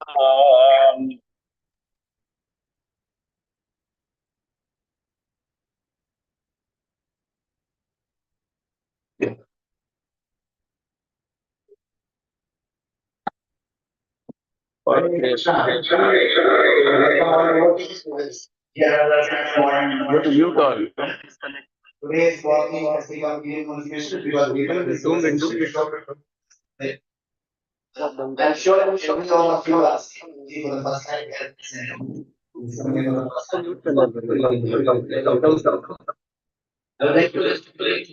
Go to mute all. Today's walking has become even more special because we will zoom into it. I'm sure every one of you are seeing for the first time here. I would like to just play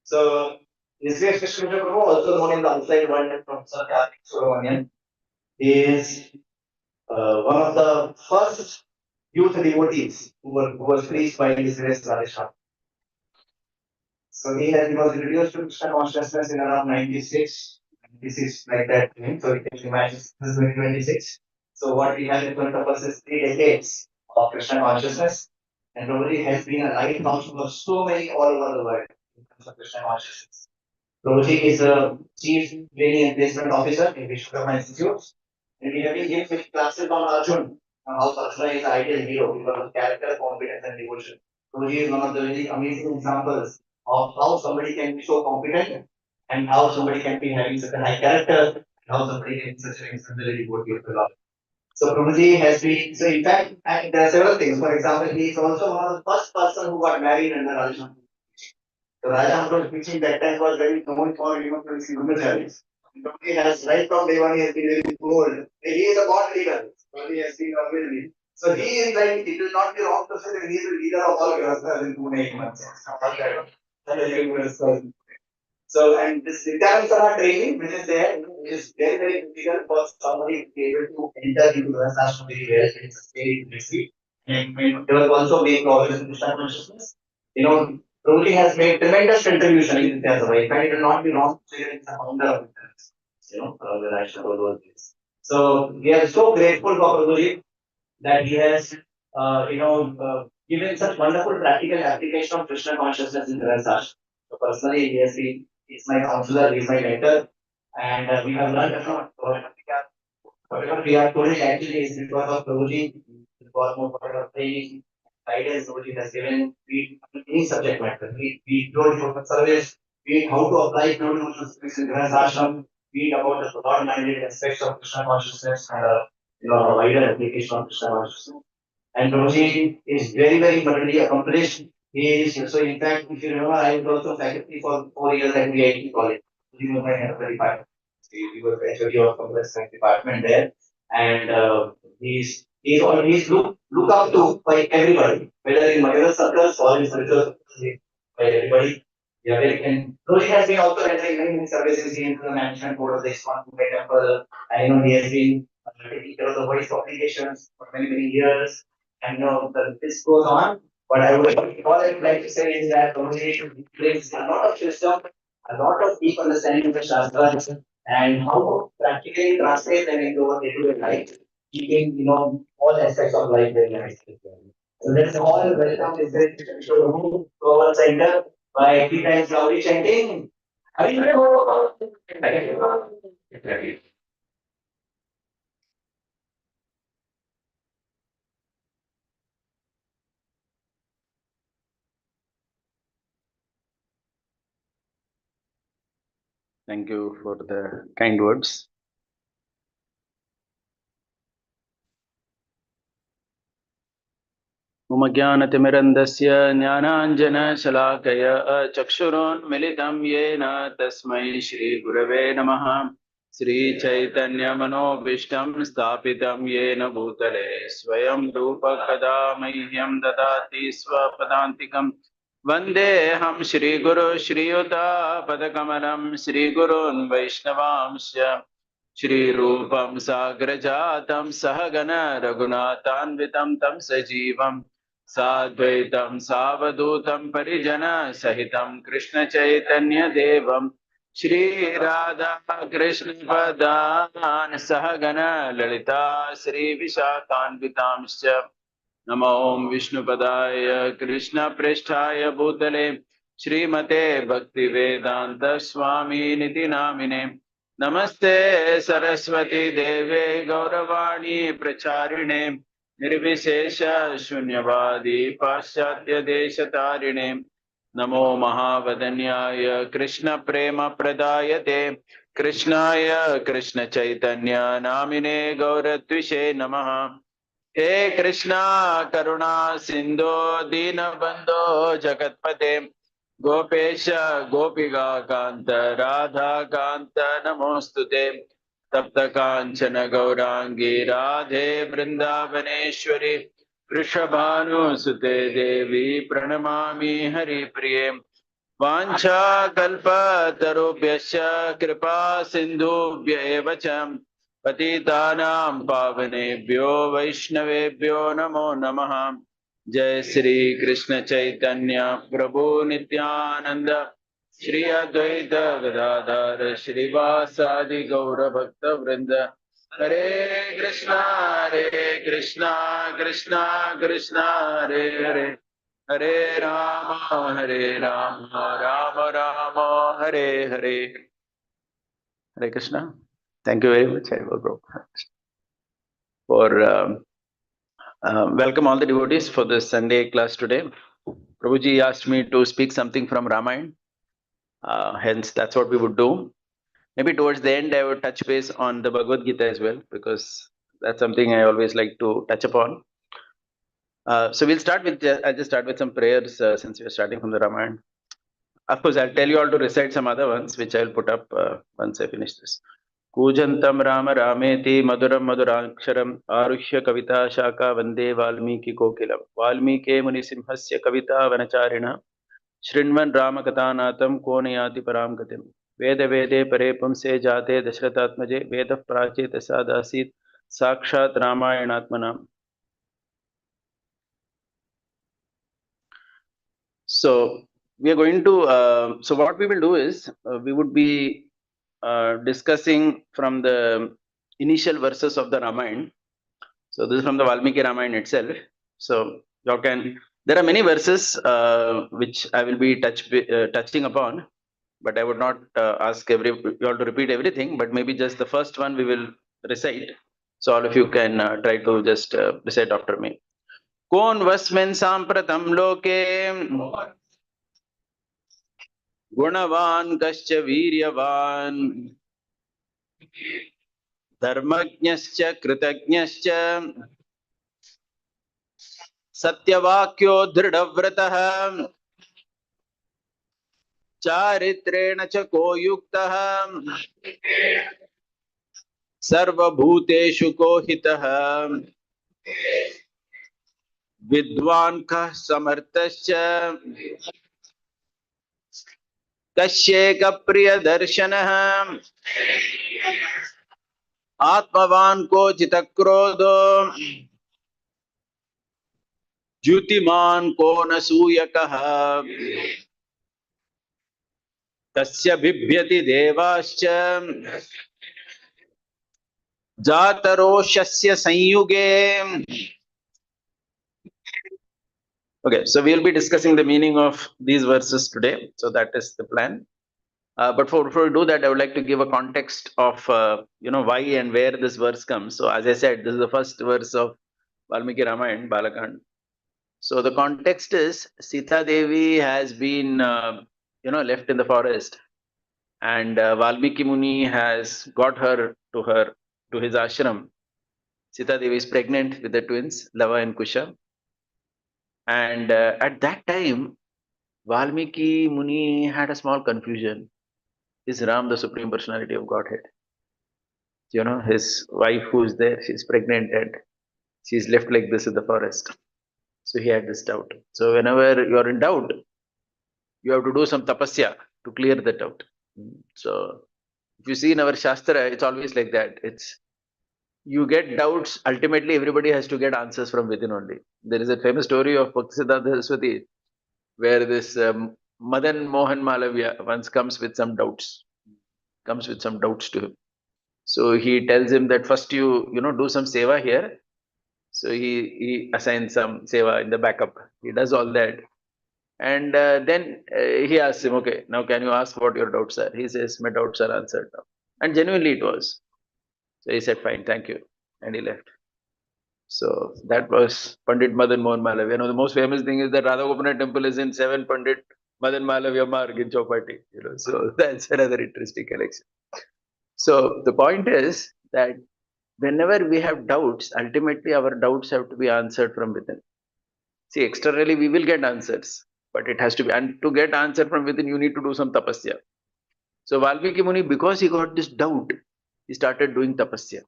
so this is Krishna Prabhu, also known in the outside world as Professor Karthik Subramanian, is one of the first youth devotees who was preached by his grace Radha. So he was introduced to Krishna consciousness in around 96, 96 like that. So you can imagine this is 2026. So what we have in front of us is 3 decades of Krishna consciousness. And Prabhuji has been a lighthouse for so many all over the world in terms of Krishna consciousness. Prabhuji is a chief training and placement officer in Vishwakarma Institute. And we have been giving classes on Arjun, how Arjuna is the ideal hero because of character, competence, and devotion. Prabhuji is one of the very amazing examples of how somebody can be so competent and how somebody can be having such a high character and how somebody can be such an exemplary devotee of the Lord. So Prabhuji has been, so in fact, there are several things. For example, he is also one of the first person who got married under Rajasthan. So Raja teaching that time was very known for producing brahmacharis. He has right from day one he has been very bold. He is a born leader. So he has been always lead. So he is like it will not be wrong to say that he is the leader of all Vyavasthas in Pune in one sense. So and this Nityananda training which is there is very very critical for somebody to be able to enter into the Sastra very well. It's a very risky. And they will also make progress in Krishna consciousness. Prabhuji has made tremendous contribution in Nityananda. In fact, it will not be wrong to say that it's a founder of Nityananda. The Raja all those things. So we are so grateful for Prabhuji that he has, given such wonderful practical application of Krishna consciousness in Dharasastra. So personally, he has been, he's my counselor, he's my mentor, and we have learned a lot. Whatever we are today actually is because of Prabhuji, because of whatever training, guidance Prabhuji has given, be it any subject matter, be it devotional service, be it how to apply devotional service in Dharasastra, be it about the broad-minded aspects of Krishna consciousness and a wider application of Krishna consciousness. And Prabhuji is very, very materially accomplished. He is, so in fact, if you remember, I was also faculty for 4 years at VIT college. He was my head of the department. He was the HOD of commerce science department there. And he's always look up to by everybody, whether in material circles or in spiritual circles, by everybody. Yeah, and Prabhuji has been also rendering many services in the management board of the ISKCON temple. I know he has been taking care of the voice applications for many, many years. And the list goes on. But all I would like to say is that Prabhuji brings a lot of wisdom, a lot of deep understanding of the Shastras, and how to practically translate them into our day-to-day life, keeping all aspects of life very nice. So let's all welcome this great Kishore to our center by 3 times loudly chanting. Hari Hari. Thank you for the kind words. मम ज्ञानतिमिरन्दस्य ज्ञानाञ्जनशलाकया चक्षुरोन्मिलितं येन तस्मै श्रीगुरवे नमः। श्रीचैतन्यमनोभीष्टं स्थापितं येन भूतले स्वयं रूपकदा मह्यं ददाति स्वपदान्तिकं। वन्देऽहं श्रीगुरो श्रीयुतापदकमलं श्रीगुरून् वैष्णवांश्च श्रीरूपं साग्रजातं सहगण रघुनाथान्वितं तं सजीवं साद्वैतं सावधूतं परिजनसहितं कृष्णचैतन्यदेवं श्रीराधा कृष्णपदान् सहगण ललिता श्रीविशाखान्वितांश्च नमो विष्णुपदाय कृष्णप्रेष्ठाय भूतले श्रीमते Bhaktivedanta स्वामिनिति नामिने Namaste Saraswati Deve Gauravani Pracharine Nirvishesha Shunyavadi Paschatya Deshatarine Namo Mahavadanyaya Krishna Prema Pradayate Krishnaya Krishna Chaitanya Namine Gauratvishe Namaha He Krishna Karuna Sindhu Dinabandho Jagatpate Gopesha Gopiga Kanta Radha Kanta Namostute Tapta Kanchana Gaurangi Radhe Vrindavaneshwari Vrishabhanu Sute Devi Pranamami Hari Priye Vancha Kalpa Tarubhyasya Kripa Sindhubhya Eva Cham पतितानां पावनेभ्यो वैष्णवेभ्यो नमो नमः जय श्री कृष्ण चैतन्य प्रभु नित्यानंद श्री अद्वैत गदाधर श्रीवासादि गौर भक्त वृंद हरे Krishna Krishna Krishna Krishna Hare Hare Ram Ram Ram Hare Hare Hare Krishna. Thank you very much, for welcome all the devotees for this Sunday class today. Prabhuji asked me to speak something from Ramayana. Hence, that's what we would do. Maybe towards the end, I would touch base on the Bhagavad Gita as well, because that's something I always like to touch upon. So we'll start with, I'll just start with some prayers since we're starting from the Ramayana. Of course, I'll tell you all to recite some other ones, which I'll put up once I finish this. कूजन्तं Ram रामेति मधुरं मधुराक्षरम् आरुह्य कविता शाखा वन्दे वाल्मीकि कोकिलं वाल्मीके मुनिसिंहस्य कविता वनचारिणः शृण्वन् रामकथानाथं को न याति परां गतिम् वेद वेदे परे पुंसे जाते दशरथात्मजे वेदः प्राचीत् सादासीत् साक्षात् रामायणात्मनाम्. So we are going to so what we will do is we would be discussing from the initial verses of the Ramayana. So this is from the Valmiki Ramayana itself. So you can, there are many verses which I will be touching upon, but I would not ask you all to repeat everything, but maybe just the first one we will recite. So all of you can try to just recite after me. Kon vasmen sampratam loke गुणवान् कश्च वीर्यवान् धर्मज्ञश्च कृतज्ञश्च सत्यवाक्यो दृढव्रतः चारित्रेण च को युक्तः सर्वभूतेषु को हितः विद्वान् कः समर्थश्च कस्यैकप्रियदर्शनः आत्मवान् को जितक्रोधो द्युतिमान् को न सूयकः तस्य बिभ्यति देवाश्च जातरोषस्य संयुगे. Okay, so we'll be discussing the meaning of these verses today. So that is the plan. But before we do that, I would like to give a context of why and where this verse comes. So as I said, this is the first verse of Valmiki Ramayana, Balakand. So the context is Sita Devi has been left in the forest, and Valmiki Muni has got her to his ashram. Sita Devi is pregnant with the twins, Lava and Kusha. And at that time, Valmiki Muni had a small confusion. Is Ram the Supreme Personality of Godhead? His wife who is there, she's pregnant and she's left like this in the forest. So he had this doubt. So whenever you're in doubt, you have to do some tapasya to clear the doubt. So if you see in our Shastra, it's always like that. You get doubts, ultimately everybody has to get answers from within only. There is a famous story of Bhaktisiddhanta Saraswati where this Madan Mohan Malavya once comes with some doubts to him. So he tells him that first you do some seva here. So he assigns some seva in the backup. He does all that. And then he asks him, okay, now can you ask what your doubts are? He says, my doubts are answered now. And genuinely it was. So he said, fine, thank you. And he left. So that was Pandit Madan Mohan Malaviya. You know, the most famous thing is that Radha Gopinath temple is in 7 Pandit Madan Malaviya Marg in Chowpatty. You know, so that's another interesting collection. So the point is that whenever we have doubts, ultimately our doubts have to be answered from within. See, externally we will get answers, but it has to be, and to get answer from within, you need to do some tapasya. So Valmiki Muni, because he got this doubt, he started doing tapasya.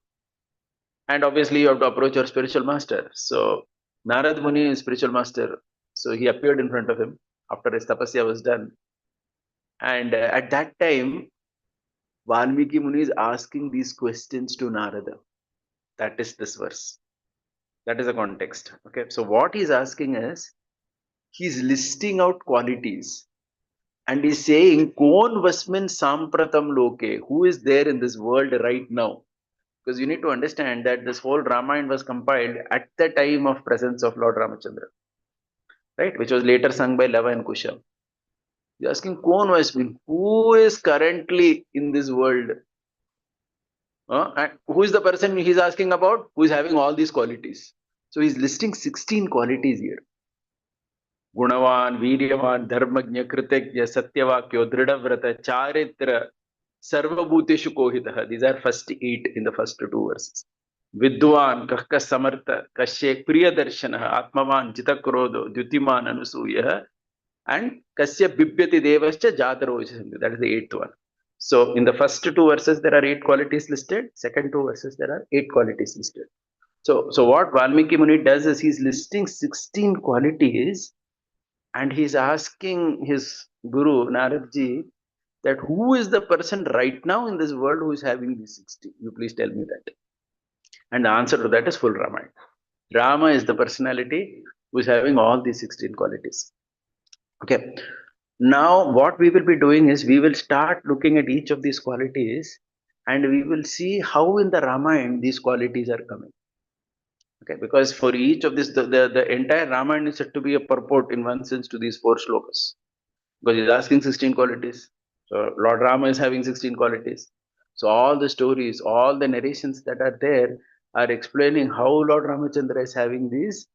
And obviously, you have to approach your spiritual master. So Narad Muni is spiritual master. So he appeared in front of him after his tapasya was done. And at that time, Valmiki Muni is asking these questions to Narada. That is this verse. That is the context. Okay. So what he's asking is, he's listing out qualities. And he's saying, Kon Vasmin Sampratam Loke, who is there in this world right now? Because you need to understand that this whole Ramayana was compiled at the time of presence of Lord Ramachandra, right? Which was later sung by Lava and Kushal. You're asking, Kon Vasmin, who is currently in this world? And who is the person he's asking about? Who is having all these qualities? So he's listing 16 qualities here. Gunavan, Viryavan, Dharmagnya, Kritagya, Satyavakyo, Dridhavrata, Charitra, Sarvabhuteshu Kohitaha. These are first 8 in the first 2 verses. Vidwan, Kahka Samartha, Kashyap, Priyadarshana, Atmavan, Jitakrodo, Dyutiman, Anusuya, and Kashyap Bibhyati Devascha, Jataro. That is the 8th one. So in the first 2 verses, there are 8 qualities listed. Second 2 verses, there are 8 qualities listed. So what Valmiki Muni does is he's listing 16 qualities and he's asking his guru, Naradji, that who is the person right now in this world who is having these 60? You please tell me that. And the answer to that is full Ramayana. Rama is the personality who is having all these 16 qualities. Okay. Now, what we will be doing is we will start looking at each of these qualities and we will see how in the Ramayana these qualities are coming. Okay, because for each of this, the entire Ramayana is said to be a purport in one sense to these 4 shlokas. Because he's asking 16 qualities. So Lord Rama is having 16 qualities. So all the stories, all the narrations that are there are explaining how Lord Ramachandra is having these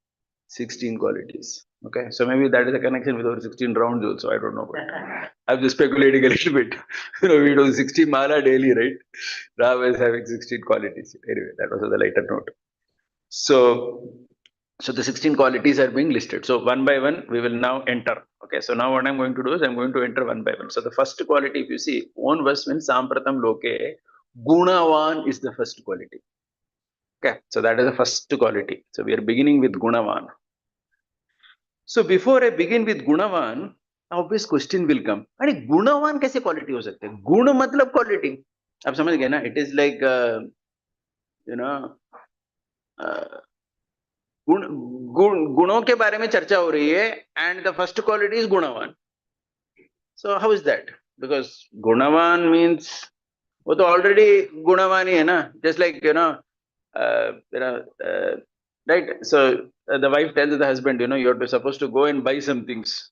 16 qualities. Okay, so maybe that is a connection with our 16 rounds also. I don't know. But I'm just speculating a little bit. You know, we do 16 mala daily, right? Rama is having 16 qualities. Anyway, that was the lighter note. So the 16 qualities are being listed. So one by one, we will now enter. Okay, so now what I'm going to do is I'm going to enter one by one. So the first quality, if you see, on verse means Sampratam Loke, Gunavan is the first quality. Okay, so that is the first quality. So we are beginning with Gunavan. So before I begin with Gunavan, obvious question will come. अरे गुणवान कैसे quality हो सकते हैं? गुण मतलब quality. आप समझ गए ना? It is like you know गुणों के बारे में चर्चा हो रही है and the first quality is गुणवान. So how is that? Because गुणवान means वो तो already गुणवान ही है ना. Just like right. So the wife tells the husband, you're supposed to go and buy some things.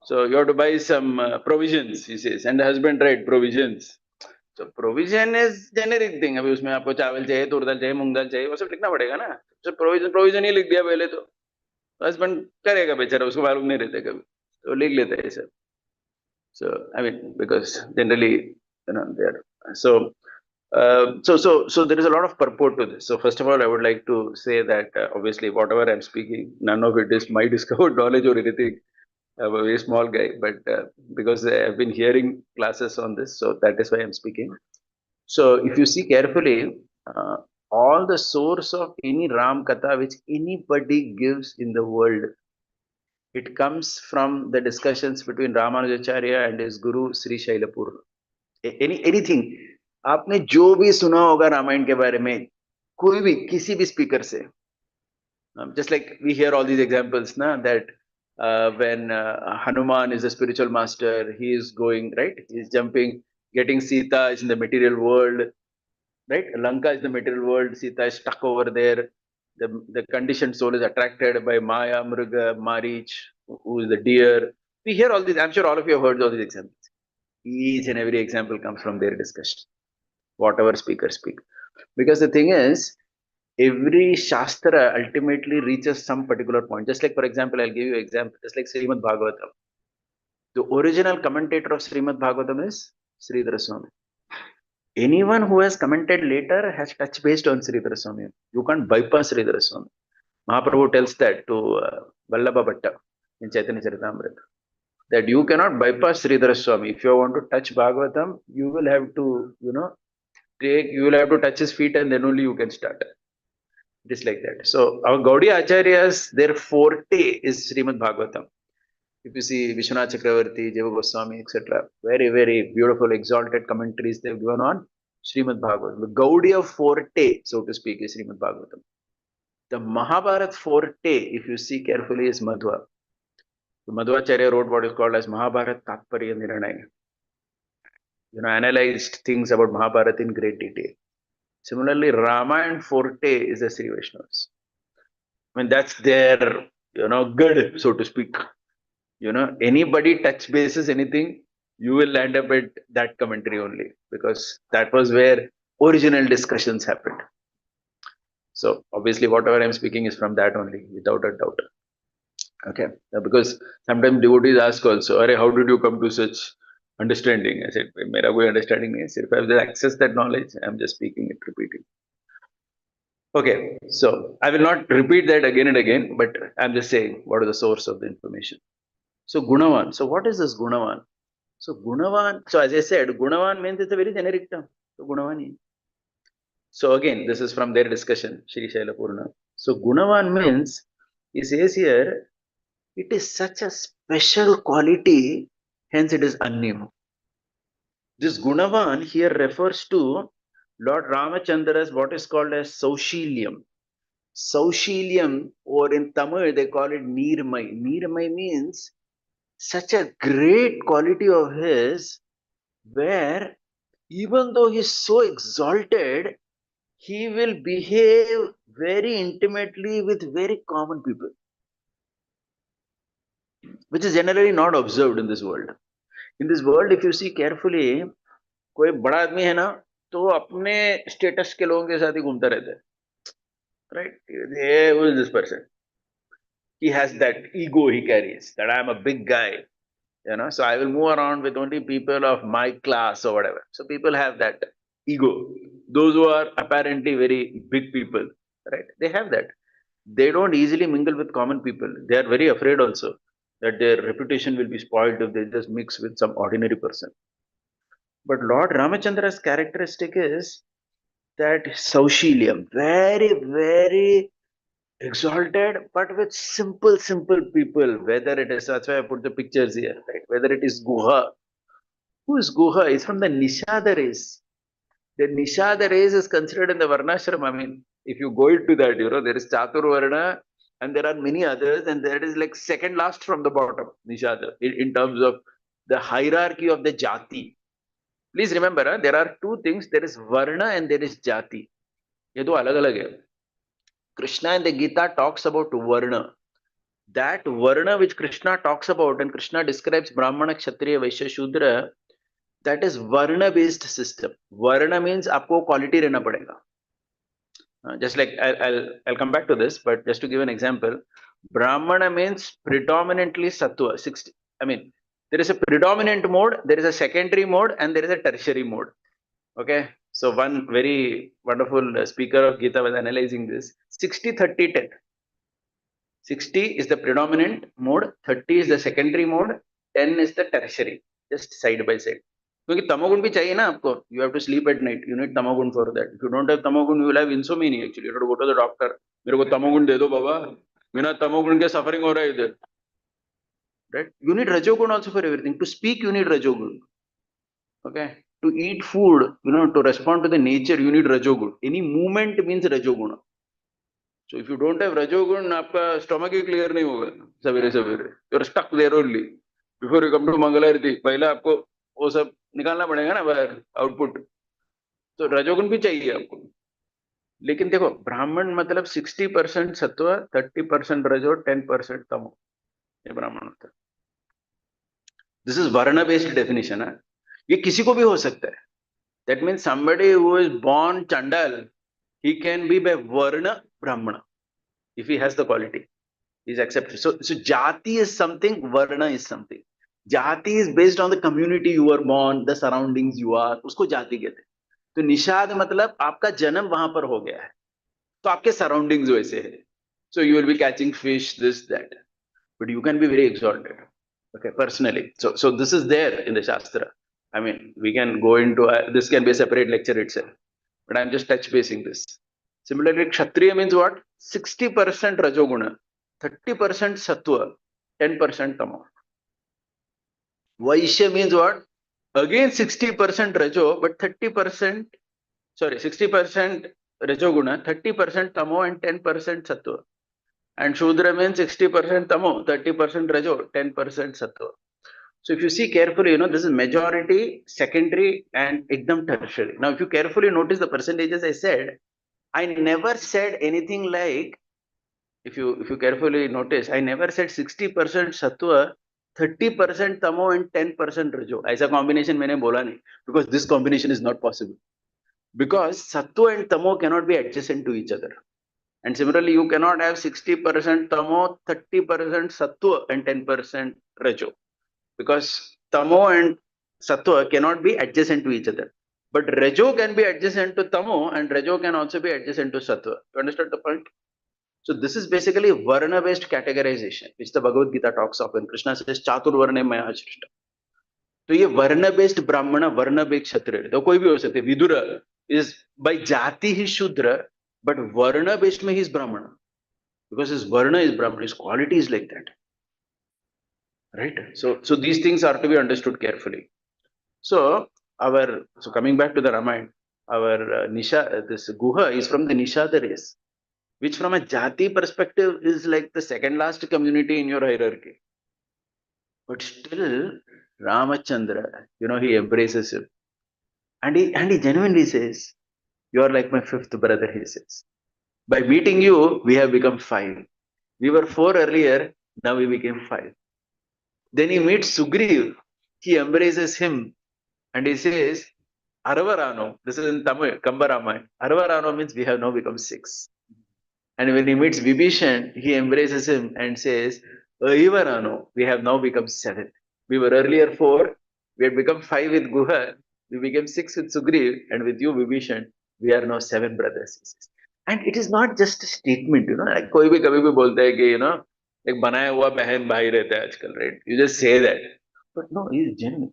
So you have to buy some provisions, he says, and the husband, right, provisions. So provision is generic thing. अभी उसमें आपको चावल चाहिए, तूर दाल चाहिए, मूंग दाल चाहिए, वो सब लिखना पड़ेगा ना. So provision ही लिख दिया पहले तो. Husband करेगा बेचारा, उसको मालूम नहीं रहता कभी, तो लिख लेता है सब. So I mean, because generally, they're so there is a lot of purport to this. So first of all, I would like to say that obviously whatever I'm speaking, none of it is my discovered knowledge or anything. I'm a very small guy, but because I've been hearing classes on this, so that is why I'm speaking. So if you see carefully, all the source of any Ram Katha which anybody gives in the world, it comes from the discussions between Ramanujacharya and his guru Sri Shailapur. Anything, आपने जो भी सुना होगा रामायण के बारे में, कोई भी किसी भी स्पीकर से, just like we hear all these examples, na, that when Hanuman is a spiritual master, he is going, right, he is jumping, getting Sita is in the material world, right, Lanka is the material world, Sita is stuck over there, the conditioned soul is attracted by Maya, Mruga, Marich, who is the deer. We hear all these, I'm sure all of you have heard all these examples. Each and every example comes from their discussion. whatever speakers speak. Because the thing is, every Shastra ultimately reaches some particular point. Just like, for example, I'll give you an example, just like Srimad Bhagavatam. The original commentator of Srimad Bhagavatam is Sridhara Swami. Anyone who has commented later has touched based on Sridhara Swami. You can't bypass Sridhara Swami. Mahaprabhu tells that to Vallabha Bhatta in Chaitanya Charitamrita, that you cannot bypass Sridhara Swami. If you want to touch Bhagavatam, you will have to, you will have to touch his feet and then only you can start. It is like that. So our Gaudiya Acharyas, their forte is Srimad Bhagavatam. If you see Vishwanath Chakravarti, Jiva Goswami, etc., very, very beautiful, exalted commentaries they've given on Srimad Bhagavatam. The Gaudiya forte, so to speak, is Srimad Bhagavatam. The Mahabharat forte, if you see carefully, is Madhva. The Madhvacharya wrote what is called as Mahabharat Tatparya Nirnaya. Analyzed things about Mahabharat in great detail. Similarly, Ramayana forte is the Sri Vaishnavas. I mean, that's their, good, so to speak. Anybody touch bases anything, you will land up at that commentary only, because that was where original discussions happened. So obviously, whatever I'm speaking is from that only, without a doubt. Okay, because sometimes devotees ask also, "Arey, how did you come to such understanding?" I said, "Mera koi understanding nahi hai. If I have access that knowledge, I'm just speaking it, repeating." Okay, so I will not repeat that again and again, but I'm just saying what is the source of the information. So Gunavan. So what is this Gunavan? So Gunavan. So as I said, Gunavan means it's a very generic term. So Gunavani. So again, this is from their discussion, Shri Shaila Purna. So Gunavan means, he says here, it is such a special quality, hence it is unnamed. This Gunavan here refers to Lord Ramachandra's what is called as Saushilium. Saushilium, or in Tamil they call it Neermai. Neermai means such a great quality of his, where even though he's so exalted, he will behave very intimately with very common people, which is generally not observed in this world. In this world, if you see carefully, कोई बड़ा आदमी है ना, तो अपने status के लोगों के साथ ही घूमता रहता है, right? Who is this person? He has that ego he carries, that I am a big guy, so I will move around with only people of my class or whatever. So people have that ego. Those who are apparently very big people, right? They have that. They don't easily mingle with common people. They are very afraid also that their reputation will be spoiled if they just mix with some ordinary person. But Lord Ramachandra's characteristic is that Saushilium, very, very exalted, but with simple people. Whether it is, that's why I put the pictures here, right? Whether it is Guha. Who is Guha? It's from the Nishada race. The Nishada race is considered in the Varnashram. I mean, if you go into that, there is Chatur Varna and there are many others, and that is like second last from the bottom, Nishada, in terms of the hierarchy of the Jati. Please remember, there are two things, there is Varna and there is Jati. ये दो अलग-अलग है. Krishna in the Gita talks about Varna. That Varna which Krishna talks about, and Krishna describes Brahmana, Kshatriya, Vaishya, Shudra, that is Varna based system. Varna means आपको quality रहना पड़ेगा. Just like I'll come back to this, but just to give an example, Brahmana means predominantly Sattva. 60. I mean, there is a predominant mode, there is a secondary mode, and there is a tertiary mode. Okay, so one very wonderful speaker of Gita was analyzing this. 60, 30, 10. 60 is the predominant mode, 30 is the secondary mode, 10 is the tertiary, just side by side. क्योंकि तमोगुण भी चाहिए ना आपको. You have to sleep at night. You need तमोगुण for that. If you don't have तमोगुण, you will have insomnia actually. You have to go to the doctor. मेरे को तमोगुण दे दो बाबा. बिना तमोगुण के suffering हो रहा है इधर. Right? You need rajogun also for everything. To speak, you need rajogun. Okay. To eat food, to respond to the nature, you need rajogun. Any movement means rajoguna. So if you don't have rajogun, आपका stomach ही clear नहीं होगा सवेरे सवेरे. You're stuck there only. Before you come to मंगलारती, पहले आपको वो सब निकालना पड़ेगा ना बाहर आउटपुट. तो रजोगुण भी चाहिए आपको. लेकिन देखो, ब्राह्मण मतलब 60% सत्व, 30% रजो, 10% तमो. ये ब्राह्मण होता है. दिस इज वर्ण बेस्ड डेफिनेशन है. ये किसी को भी हो सकता है. That means somebody who is born Chandal, he can be by Varna Brahmana if he has the quality. He is accepted. So Jati is something, Varna is something. Jati is based on the community you are born, the surroundings you are. उसको जाति कहते हैं. तो निषाद मतलब आपका जन्म वहां पर हो गया है, तो आपके सराउंडिंग्स वैसे है. So you will be catching fish, this, that. But you can be very exalted. Okay, personally. So this is there in the Shastra. I mean, we can go into, this can be a separate lecture itself. But I'm just touch basing this. Similarly, Kshatriya means what? 60% Rajoguna, 30% Sattva, 10% Tamo. Vaishya means what? Again 60% Rajo, but 30%, sorry, 60% Rajoguna, 30% Tamo and 10% Sattva. And Shudra means 60% Tamo, 30% Rajo, 10% Sattva. So if you see carefully, this is majority, secondary, and ekdam tertiary. Now, if you carefully notice the percentages I said, I never said anything like, if you carefully notice, I never said 60% Sattva, 30% Tamo and 10% Rajo. ऐसा combination मैंने बोला नहीं, because this combination is not possible. Because Sattva and Tamo cannot be adjacent to each other. And similarly, you cannot have 60% Tamo, 30% Sattva and 10% Rajo. Because Tamo and Sattva cannot be adjacent to each other. But Rajo can be adjacent to Tamo and Rajo can also be adjacent to Sattva. You understand the point? So this is basically Varna-based categorization, which the Bhagavad Gita talks of when Krishna says Chatur Varne Maya Shrishta. तो ये वर्ण-based ब्राह्मण, वर्ण-based क्षत्रिय, तो कोई भी हो सकते. Vidura is by jati he Shudra, but Varna-based में he is Brahmana. Because his Varna is Brahmana, his quality is like that. Right? So these things are to be understood carefully. So coming back to the Ramayana, our this Guha is from the Nishada race, which from a Jati perspective is like the second last community in your hierarchy. But still, Ramachandra, he embraces him. And he genuinely says, you are like my fifth brother, he says. By meeting you, we have become 5. We were 4 earlier, now we became 5. Then he meets Sugriv, he embraces him, and he says, Arvarano, this is in Tamil, Kambarama. Arvarano means we have now become 6. And when he meets Vibhishan, he embraces him and says, Aivarano, we have now become 7. We were earlier 4, we had become 5 with Guha, we became 6 with Sugriv, and with you, Vibhishan, we are now 7 brothers. And it is not just a statement, like कोई भी कभी भी बोलता है कि, एक बनाया हुआ बहन भाई रहता है आजकल, right? You just say that. But no, he is genuine.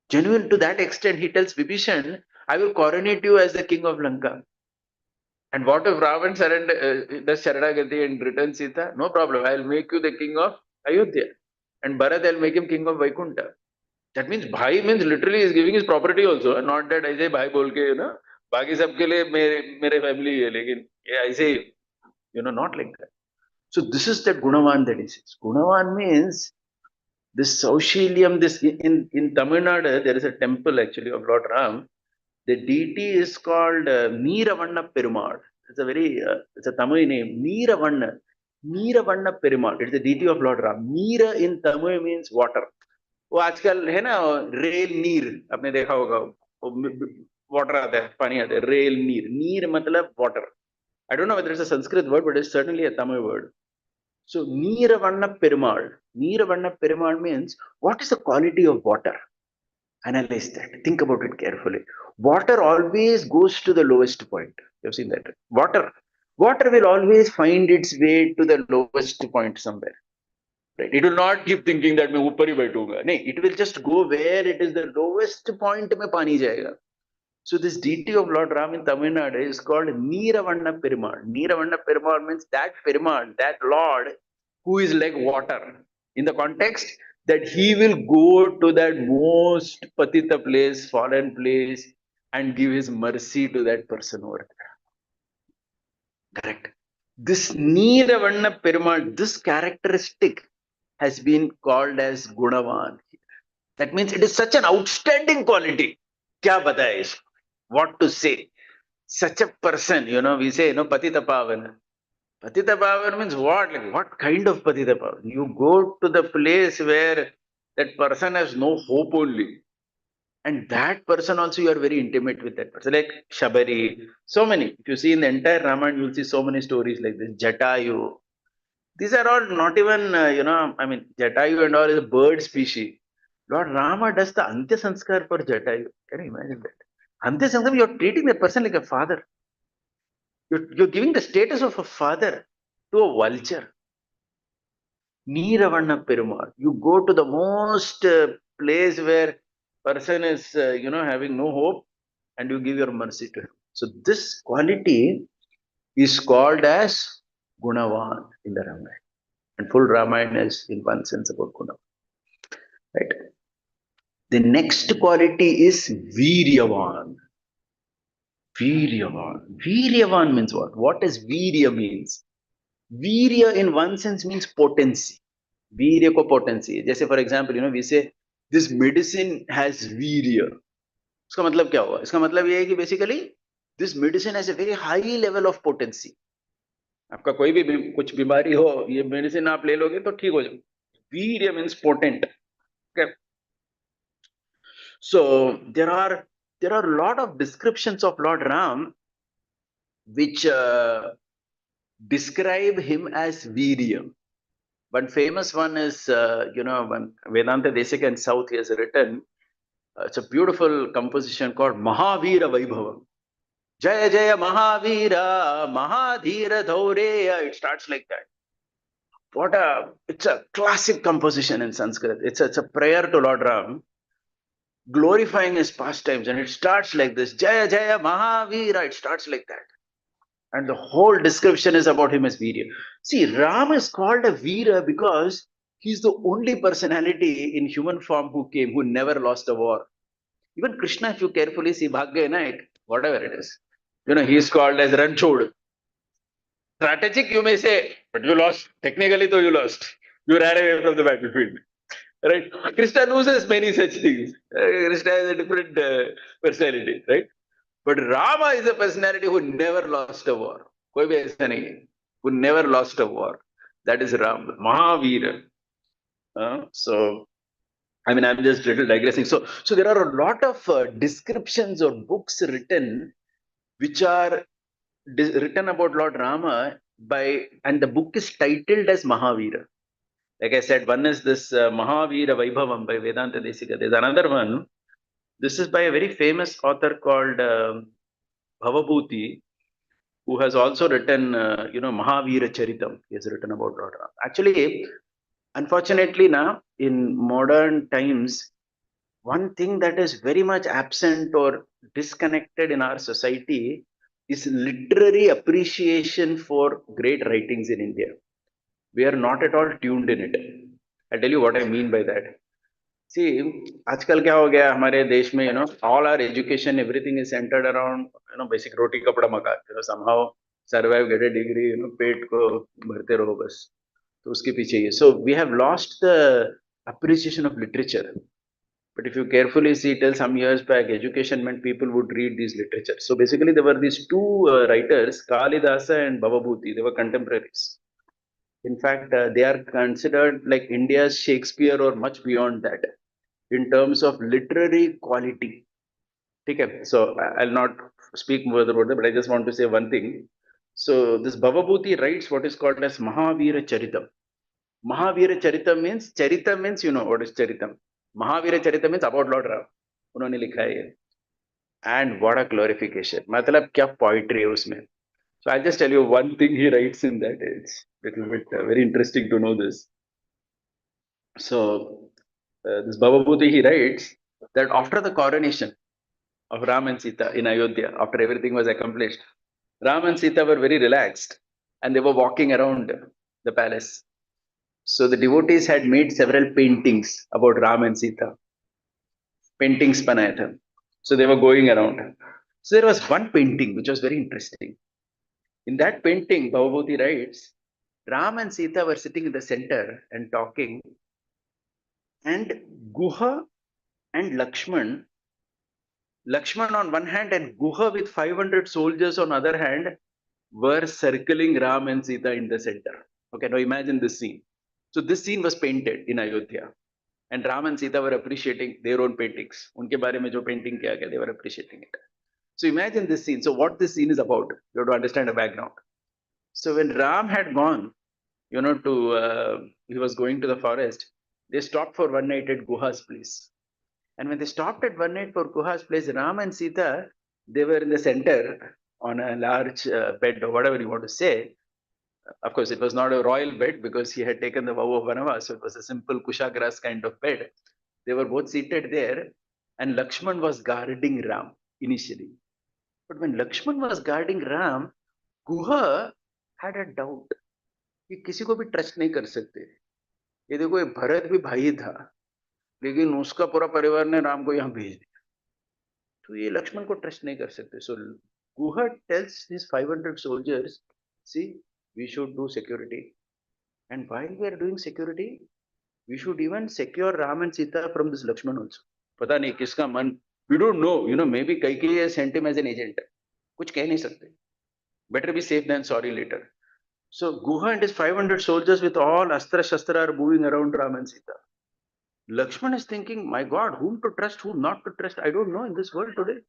Genuine to that extent, he tells Vibhishan, I will coronate you as the king of Lanka. And what if Ravan does Sharanagati and returns Sita? No problem, I will make you the king of Ayodhya. And Bharat, I will make him king of Vaikunta. That means Bhai means literally is giving his property also. Not that I say Bhai bol ke, बाकी सबके लिए मेरे family है, लेकिन I say, not like that. So this is that Gunavan that he says. Gunavan means this Saushiliam, this in Tamil Nadu, there is a temple actually of Lord Ram. The deity is called Neeravanna Perumal. It's a Tamil name. Neeravanna Perumal. It's the deity of Lord Ram. Neera in Tamil means water. वो आजकल है ना rail नीर, आपने देखा होगा, water आता है, पानी आता है, रेल नीर मतलब water. I don't know whether it's a Sanskrit word, but it's certainly a Tamil word. So Neeravanna Perumal means what is the quality of water? Analyze that. Think about it carefully. Water always goes to the lowest point. You've seen that. Water will always find its way to the lowest point somewhere. Right? It will not keep thinking that मैं ऊपर ही बैठूंगा. No, it will just go where it is the lowest point में पानी जाएगा. So this deity of Lord Ram in Tamil Nadu is called Neeravanna Perumal. Neeravanna Perumal means that Perumal, that Lord who is like water. In the context that he will go to that most patita place, fallen place, and give his mercy to that person over there. Correct. This Neeravanna Perumal, this characteristic has been called as Gunavan. That means it is such an outstanding quality. Kya bataye isko? What to say? Such a person, we say, Patita Pavana. Patita Pavana means what? Like what kind of Patita Pavana? You go to the place where that person has no hope only. And that person also, you are very intimate with that person. Like Shabari, so many. If you see in the entire Ramayana, you will see so many stories like this. Jatayu. These are all not even, I mean, Jatayu and all is a bird species. Lord Rama does the Antya Sanskar for Jatayu. Can you imagine that? Antya Sanskar, you're treating that person like a father. You're giving the status of a father to a vulture. Neeravanna Perumal. You go to the most place where person is, having no hope, and you give your mercy to him. So this quality is called as Gunavan in the Ramayana. And full Ramayana is in one sense about Gunavan. Right? The next quality is Viryavan. Viryavan. Viryavan means what? What does Virya means? Virya in one sense means potency. Virya ko potency. जैसे for example, we say this medicine has virya. इसका मतलब क्या हुआ? इसका मतलब ये है कि basically this medicine has a very high level of potency. आपका कोई भी कुछ बीमारी हो, ये मेडिसिन आप ले लोगे तो ठीक हो जाए. Virya means potent. Okay. So there are a lot of descriptions of Lord Ram which describe him as Virya. One famous one is, when Vedanta Desika in South he has written, it's a beautiful composition called Mahavira Vaibhavam. Jaya Jaya Mahavira, Mahadhira Dhaureya. It starts like that. It's a classic composition in Sanskrit. It's a prayer to Lord Ram, glorifying his pastimes. And it starts like this, Jaya Jaya Mahavira. It starts like that. And the whole description is about him as Veera. See, Ram is called a Veera because he's the only personality in human form who never lost a war. Even Krishna, if you carefully see, Bhagya Night, whatever it is, he's called as Ranchod. Strategic, you may say, but you lost. Technically, though, you lost. You ran away from the battlefield. Right? Krishna loses many such things. Krishna has a different personality, right? But Rama is a personality who never lost a war. कोई भी ऐसा नहीं है. Who never lost a war. That is Ram, Mahavira. So, I mean, I'm just little digressing. So there are a lot of descriptions or books written which are written about Lord Rama and the book is titled as Mahavira. Like I said, one is this Mahavira Vaibhavam by Vedanta Desika. There's another one. This is by a very famous author called Bhavabhuti, who has also written, Mahavira Charitam. He has written about Lord Rama. Actually, unfortunately, now in modern times, one thing that is very much absent or disconnected in our society is literary appreciation for great writings in India. We are not at all tuned in it. I'll tell you what I mean by that. See, आजकल क्या हो गया हमारे देश में, all our education, everything is centered around, basic roti kapda makan, somehow survive, get a degree, पेट को भरते रहो बस, तो उसके पीछे ये. So we have lost the appreciation of literature. But if you carefully see, till some years back, education meant people would read these literature. So basically, there were these two writers, Kalidasa and Bhavabhuti. They were contemporaries. In fact, they are considered like India's Shakespeare or much beyond that in terms of literary quality. Okay, so I'll not speak more about that, but I just want to say one thing. So this Bhavabhuti writes what is called as Mahavira Charitam. Mahavira Charitam means what is Charitam. Mahavira Charitam means about Lord Ram. उन्होंने लिखा है ये. And what a glorification. मतलब क्या poetry है उसमें. So I'll just tell you one thing he writes in that. It's a little bit very interesting to know this. So this Bhavabhuti, he writes that after the coronation of Ram and Sita in Ayodhya, after everything was accomplished, Ram and Sita were very relaxed and they were walking around the palace. So the devotees had made several paintings about Ram and Sita. Paintings banaya tha. So they were going around. So there was one painting which was very interesting. In that painting, Bhavabhuti writes, Ram and Sita were sitting in the center and talking, and Guha and Lakshman on one hand and Guha with 500 soldiers on other hand were circling Ram and Sita in the center. Okay, now imagine this scene. So this scene was painted in Ayodhya. And Ram and Sita were appreciating their own paintings. उनके बारे में जो painting किया गया, they were appreciating it. So imagine this scene. So what this scene is about, you have to understand the background. So when Ram had gone, he was going to the forest, they stopped for one night at Guha's place. And when they stopped at one night for Guha's place, Ram and Sita, they were in the center on a large bed or whatever you want to say. Of course, it was not a royal bed because he had taken the vow of Vanavas, so it was a simple kusha grass kind of bed. They were both seated there, and Lakshman was guarding Ram initially. But when Lakshman was guarding Ram, Guha had a doubt कि किसी को भी trust नहीं कर सकते. ये देखो, ये भरत भी भाई था, लेकिन उसका पूरा परिवार ने राम को यहाँ भेज दिया, तो ये लक्ष्मण को ट्रस्ट नहीं कर सकते. So Guha tells his 500 soldiers, see, we should do security, and while we are doing security, we should even secure Ram and Sita from this Lakshman also. पता नहीं किसका मन, we don't know, maybe Kaikeyi has sent him as an agent. कुछ कह नहीं सकते. Better be safe than sorry later. So Guha and his 500 soldiers with all astra shastra are moving around Ram and Sita. Lakshman is thinking, my God, whom to trust, whom not to trust, I don't know in this world today.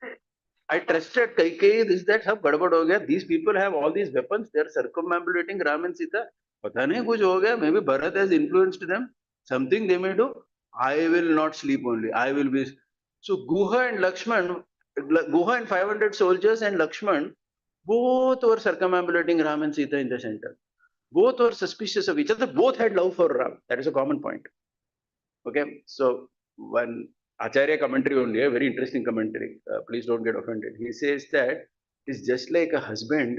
I trusted Kaikeyi, this, that, सब गड़बड़ हो गया. These people have all these weapons, they are circumambulating Ram and Sita. पता नहीं कुछ हो गया. Maybe Bharat has influenced them. Something they may do. I will not sleep only. I will be. So Guha and 500 soldiers and Lakshman, both were circumambulating Ram and Sita in the center. Both were suspicious of each other. Both had love for Ram. That is a common point. Okay, so one Acharya commentary only, a very interesting commentary. Please don't get offended. He says that it's just like a husband.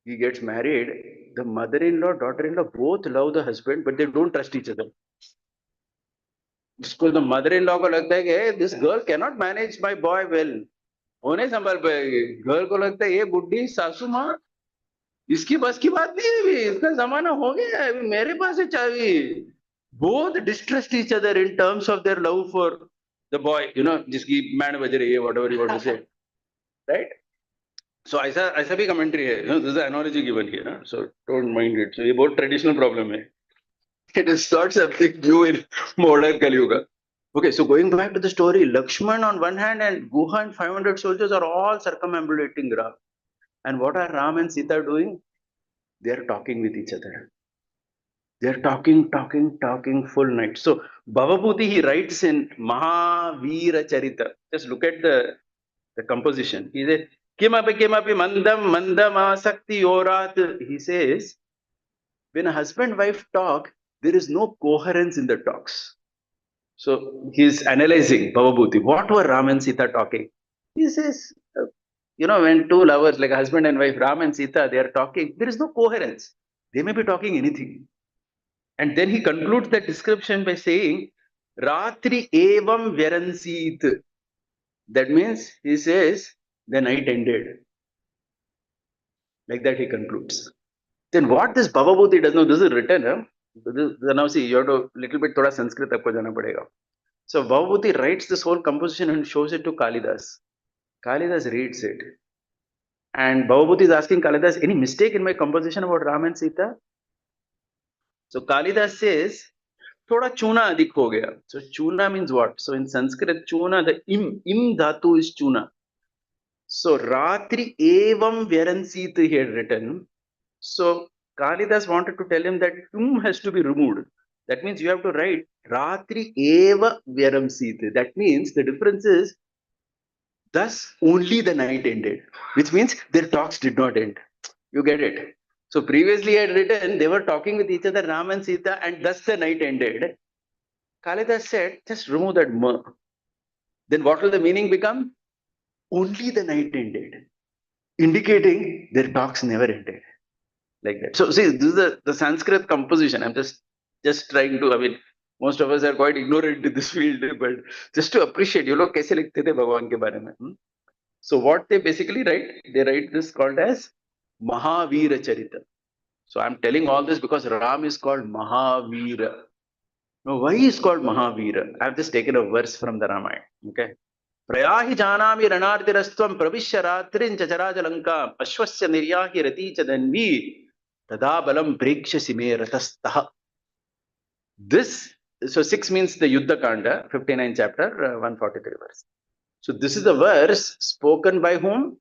He gets married. The mother-in-law, daughter-in-law both love the husband, but they don't trust each other. उसको तो mother-in-law को लगता है कि this girl cannot manage my boy well. वो नहीं संभाल पाएगी. Girl को लगता है ये बुड्ढी सासू माँ, इसकी बस की बात नहीं है. अभी इसका जमाना हो गया है. अभी मेरे पास है चाबी. Both distrust each other in terms of their love for the boy, जिसकी बैंड बज रही है, whatever you want to say, right? So ऐसा भी commentary है, this is an analogy given here, so don't mind it. So ये बहुत traditional problem है. It is not something new in modern Kali Yuga. Okay, so going back to the story, Lakshman on one hand and Guha and 500 soldiers are all circumambulating Ram. And what are Ram and Sita doing? They are talking with each other. They're talking full night. So Bhavaputi, he writes in Mahavira Charita. Just look at the composition. He says, Kimapi mandam asakti yorat. He says, when a husband and wife talk, there is no coherence in the talks. So he's analyzing Bhavaputi. What were Ram and Sita talking? He says, when two lovers, like a husband and wife, Ram and Sita, they are talking, there is no coherence. They may be talking anything. And then he concludes the description by saying, Ratri evam vyaransit. That means, he says, the night ended. Like that he concludes. Then what this Bhavaputi does, now this is written, now see, you have to, little bit thoda Sanskrit aapko jana padega. So Bhavaputi writes this whole composition and shows it to Kalidas. Kalidas reads it. And Bhavaputi is asking Kalidas, any mistake in my composition about Ram and Sita? So Kalidas says, थोड़ा चूना अधिक हो गया. So चूना means what? So in Sanskrit, चूना, the im dhatu is चूना. So ratri evam vyaransit he had written. So Kalidas wanted to tell him that has to be removed. That means you have to write ratri eva vyaransit. That means the difference is thus only the night ended, which means their talks did not end. You get it? So previously I had written they were talking with each other, Ram and Sita, and thus the night ended. Kalidas said, just remove that ma. Then what will the meaning become? Only the night ended, indicating their talks never ended. Like that. So see, this is the Sanskrit composition. I'm just trying to, most of us are quite ignorant in this field, but just to appreciate, you लोग कैसे लिखते थे भगवान के बारे में. So what they basically write, they write this called as Mahavira Charita. So I'm telling all this because Ram is called Mahavira. Now, why is called Mahavira? I've just taken a verse from the Ramayana. Okay. Prayahi janami ranartirastvam pravishya ratrin chacharajalanka ashwasya niryahi rati chadanvi tada balam preksha sime ratastah. This So 6 means the Yuddha Kanda, 59 chapter, 143 verse. So this is the verse spoken by whom?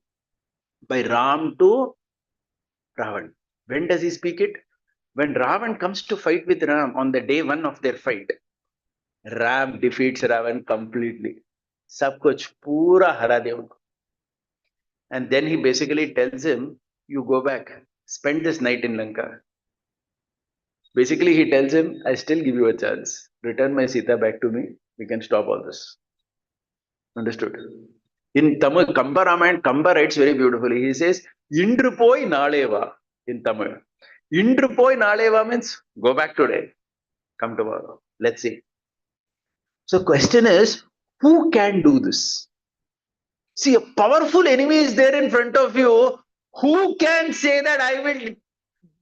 By Ram to Ravan. When does he speak it? When Ravan comes to fight with Ram on the day one of their fight, Ram defeats Ravan completely. सब कुछ पूरा हरा दे उनको. And then he basically tells him, you go back, spend this night in Lanka. Basically, he tells him, I still give you a chance. Return my Sita back to me. We can stop all this. Understood? In Tamil, Kamba Ramayana, Kamba writes very beautifully. He says, Indru poi naleva in Tamil. Indru poi naleva means go back today, come tomorrow. Let's see. So question is, who can do this? See, a powerful enemy is there in front of you. Who can say that I will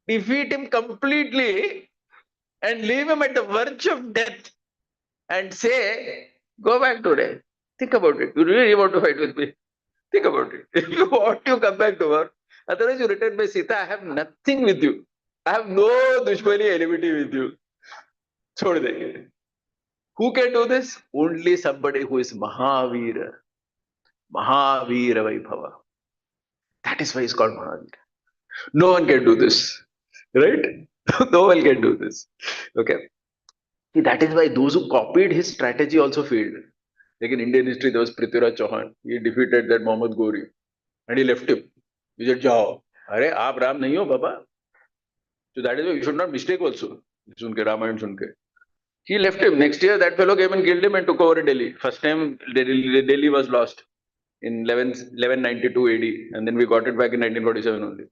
defeat him completely and leave him at the verge of death and say, go back today. Think about it. You really want to fight with me? Think about it. If you want, you come back to work. Otherwise, you return by Sita. I have nothing with you. I have no dushmani enmity with you. Chhod denge. Who can do this? Only somebody who is Mahavira. Mahavira Vaibhava. That is why he's called Mahavira. No one can do this. Right? No one can do this. Okay. See, that is why those who copied his strategy also failed. Like in Indian history, there was Prithviraj Chauhan. He defeated that Muhammad Ghori and he left him. He said, Jao. Are, aap Ram nahi ho, Baba. So that is why you should not mistake also. Sunke, Ramayana sunke. He left him. Next year, that fellow came and killed him and took over Delhi. First time, Delhi was lost in 1192 AD. And then we got it back in 1947 only.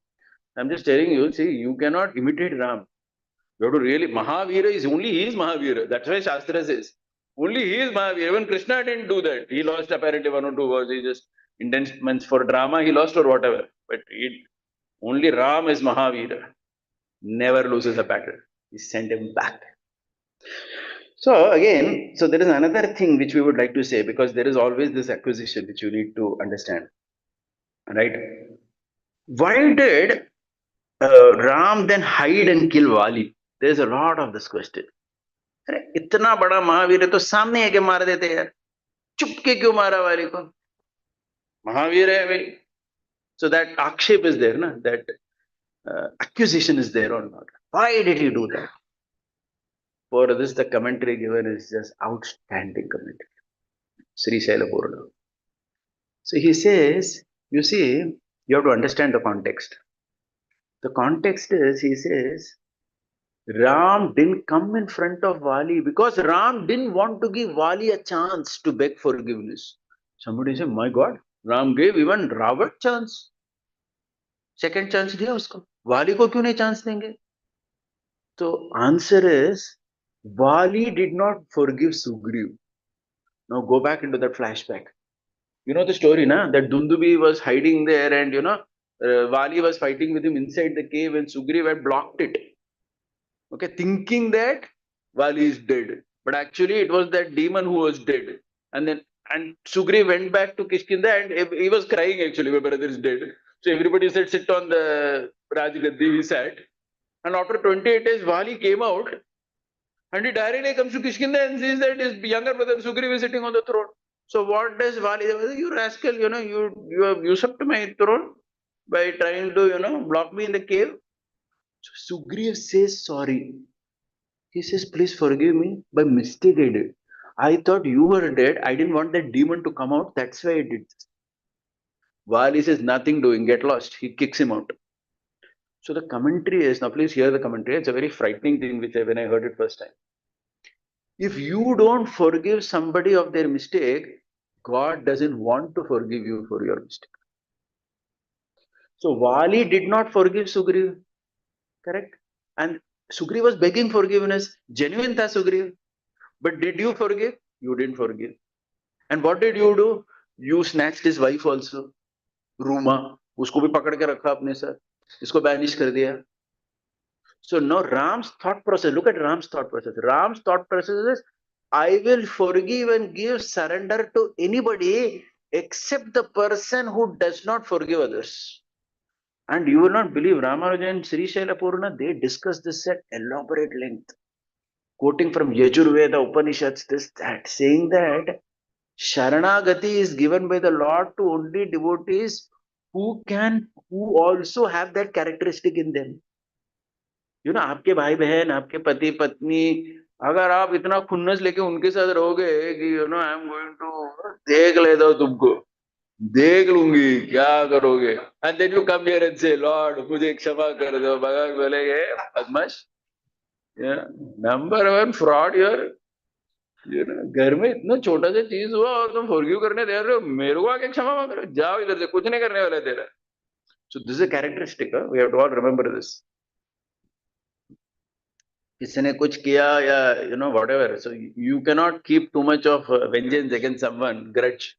I'm just telling you, see, you cannot imitate Ram. You have to really, Mahavira is only he is Mahavira. That's why Shastra says. Only he is Mahavira. Even Krishna didn't do that. He lost apparently 1 or 2 words. He just intense for drama he lost or whatever. But only Ram is Mahavira. Never loses a battle. He sent him back. So again, so there is another thing which we would like to say, because there is always this acquisition which you need to understand. Right? Why did Ram then hide and kill Vali? There is a lot of this question. अरे इतना बड़ा महावीर है तो सामने आके मार देते यार, चुपके क्यों मारा वाली को? महावीर है भाई. So that akshep is there, na? That accusation is there or not? Why did he do that? For this, the commentary given is just outstanding commentary. Sri Shaila Purna. So he says, you see, you have to understand the context. The context is, he says, Ram didn't come in front of Vali because Ram didn't want to give Vali a chance to beg forgiveness. Somebody say, my God, Ram gave even Ravan chance. Second chance दिया उसको. Vali को क्यों नहीं chance देंगे? So answer is, Vali did not forgive Sugriv. Now go back into that flashback. You know the story, na? That Dundubi was hiding there and Vali was fighting with him inside the cave and Sugriv had blocked it. Okay, thinking that Vali is dead. But actually it was that demon who was dead. And Sugriv went back to Kishkinda and he was crying actually, my brother is dead. So everybody said, sit on the Rajgaddi, he sat. And after 28 days, Vali came out and he directly comes to Kishkinda and sees that his younger brother Sugriv is sitting on the throne. So what does Vali say? You rascal, you have usurped my throne by trying to, block me in the cave. So Sugriv says sorry. He says, please forgive me. By mistake I did. I thought you were dead. I didn't want that demon to come out. That's why I did this. Vali says, nothing doing. Get lost. He kicks him out. So the commentary is, now please hear the commentary. It's a very frightening thing when I heard it first time. If you don't forgive somebody of their mistake, God doesn't want to forgive you for your mistake. So Vali did not forgive Sugriv. Correct? And Sugriv was begging forgiveness. Genuine tha Sugriv. But did you forgive? You didn't forgive. And what did you do? You snatched his wife also. Rama. Usko bhi pakad ke rakha apne saath. Isko banish kar diya. So now Ram's thought process, look at Ram's thought process. Ram's thought process is, I will forgive and give surrender to anybody except the person who does not forgive others. And you will not believe, Ramanujan and Sri Shaila Purna, they discuss this at elaborate length. quoting from Yajurveda, Upanishads, this, that, saying that Sharanagati is given by the Lord to only devotees who also have that characteristic in them. You know, आपके भाई बहन, आपके पति पत्नी, अगर आप इतना खुन्नस लेके उनके साथ रहोगे कि आई एम गोइंग टू देख लेता हूँ तुमको, देख लूंगी, क्या करोगे, and then you come here and say lord मुझे क्षमा कर दो, भगवान बोलेंगे बदमाश, नंबर वन फ्रॉड यूर, घर में इतना छोटा सा चीज हुआ और तुम फॉरगिव करने दे रहे हो, मेरे को आके क्षमा मांग रहे हो, जाओ इधर से, कुछ नहीं करने वाला तेरा. So this is a characteristic, we have to all remember this. किसी ने कुछ किया या whatever, so you cannot keep too much of vengeance against someone, grudge,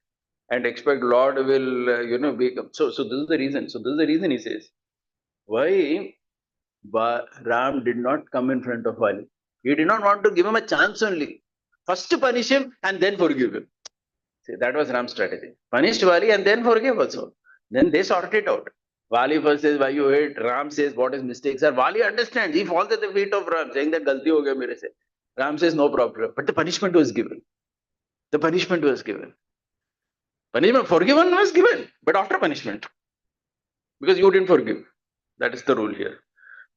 and expect Lord will be, so this is the reason. So this is the reason he says why Ram did not come in front of Vali. He did not want to give him a chance only. First punish him and then forgive him. See, that was Ram's strategy. Punished Vali and then forgive also. Then they sort it out. Vali first says, why you hate? Ram says, what his mistakes are. Vali understands. He falls at the feet of Ram, saying that galti ho gaya mere se. Ram says, no problem. But the punishment was given. The punishment was given. Punishment, forgiven was given, but after punishment. Because you didn't forgive. That is the rule here.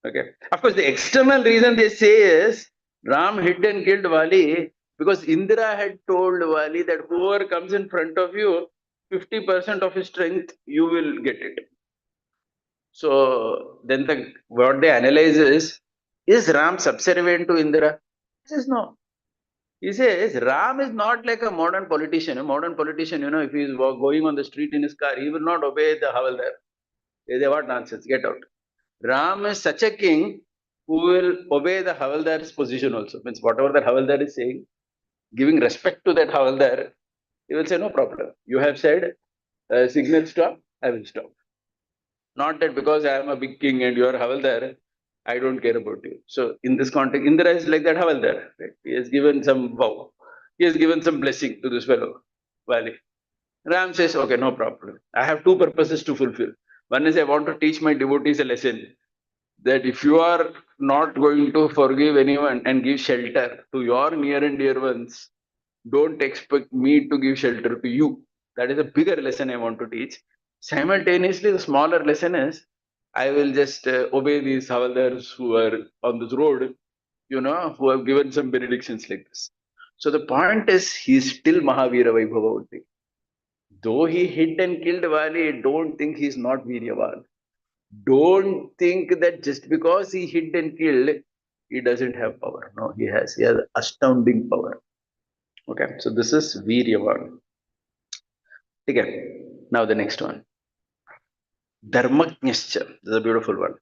Okay. Of course, the external reason they say is Ram hit and killed Vali because Indra had told Vali that whoever comes in front of you, 50% of his strength, you will get it. So then what they analyze is Ram subservient to Indra? He says no. He says Ram is not like a modern politician. A modern politician, if he is going on the street in his car, he will not obey the Havaldar. They say, what nonsense, get out. Ram is such a king who will obey the Havaldar's position also. Means whatever the Havaldar is saying, giving respect to that Havaldar, he will say, no problem. You have said, signal stop, I will stop. Not that because I am a big king and you are Havaldar, I don't care about you. So in this context, Indra is like that Havaldar. Right? He has given some vow. He has given some blessing to this fellow, Vali. Ram says, okay, no problem. I have two purposes to fulfill. One is I want to teach my devotees a lesson that if you are not going to forgive anyone and give shelter to your near and dear ones, don't expect me to give shelter to you. That is a bigger lesson I want to teach. Simultaneously, the smaller lesson is I will just obey these Havaldars who are on this road, who have given some benedictions like this. So the point is, he is still Mahavira Vaibhava. Though he hit and killed Vali, don't think he is not Viryavan. Don't think that just because he hit and killed, he doesn't have power. No, he has astounding power. Okay, so this is Viryavan. Okay, now the next one. Dharmajnascha. This is a beautiful one.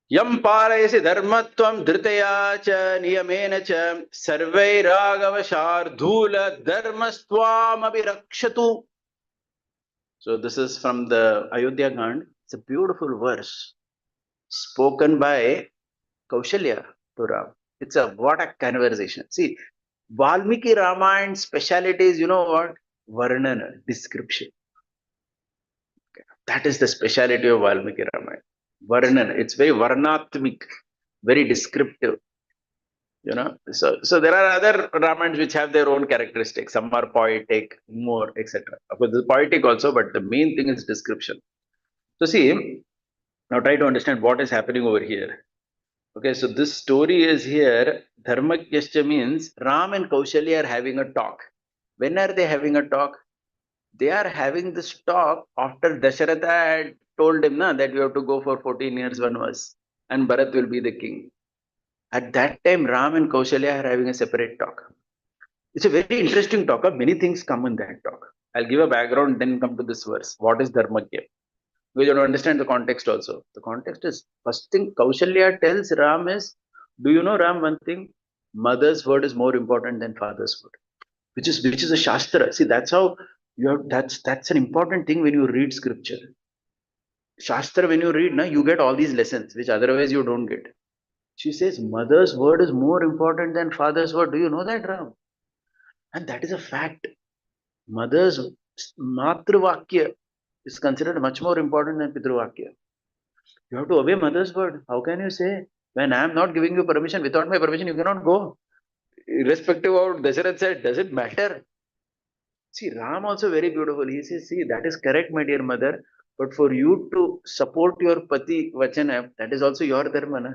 Yam parayasi dharmatvam dhritaya cha niyamena cha sarvairagavashardhula dharmastvam abhirakshatu. So this is from the Ayodhya Gand. It's a beautiful verse spoken by Kaushalya to Ram. It's what a conversation. See, Valmiki Ramayan's speciality is, what? Varnana, description. Okay. That is the speciality of Valmiki Ramayana. Varnana. It's very varnatmik, very descriptive. So there are other Ramayans which have their own characteristics. Some are poetic, more, etc. Of course, this is poetic also, but the main thing is description. So see, now try to understand what is happening over here. Okay, so this story is here. Dharmakyascha means Ram and Kaushalya are having a talk. When are they having a talk? They are having this talk after Dasharatha had told him that you have to go for 14 years vanvas and Bharat will be the king. At that time, Ram and Kaushalya are having a separate talk. It's a very interesting talk. Many things come in that talk. I'll give a background, then come to this verse. What is Dharmakya? We have to understand the context also. The context is, first thing Kaushalya tells Ram is, do you know, Ram, one thing? Mother's word is more important than father's word, which is a shastra. See, that's how you have. That's an important thing when you read scripture. Shastra, when you read, you get all these lessons which otherwise you don't get. She says, mother's word is more important than father's word. Do you know that, Ram? And that is a fact. Mother's matruvakya is considered much more important than pitruvakya. You have to obey mother's word. How can you say When I am not giving you permission, without my permission, you cannot go. Irrespective of what Dasharatha said, doesn't matter. See, Ram also very beautiful. He says, see, that is correct, my dear mother. But for you to support your Pati Vachana, that is also your dharma. Na?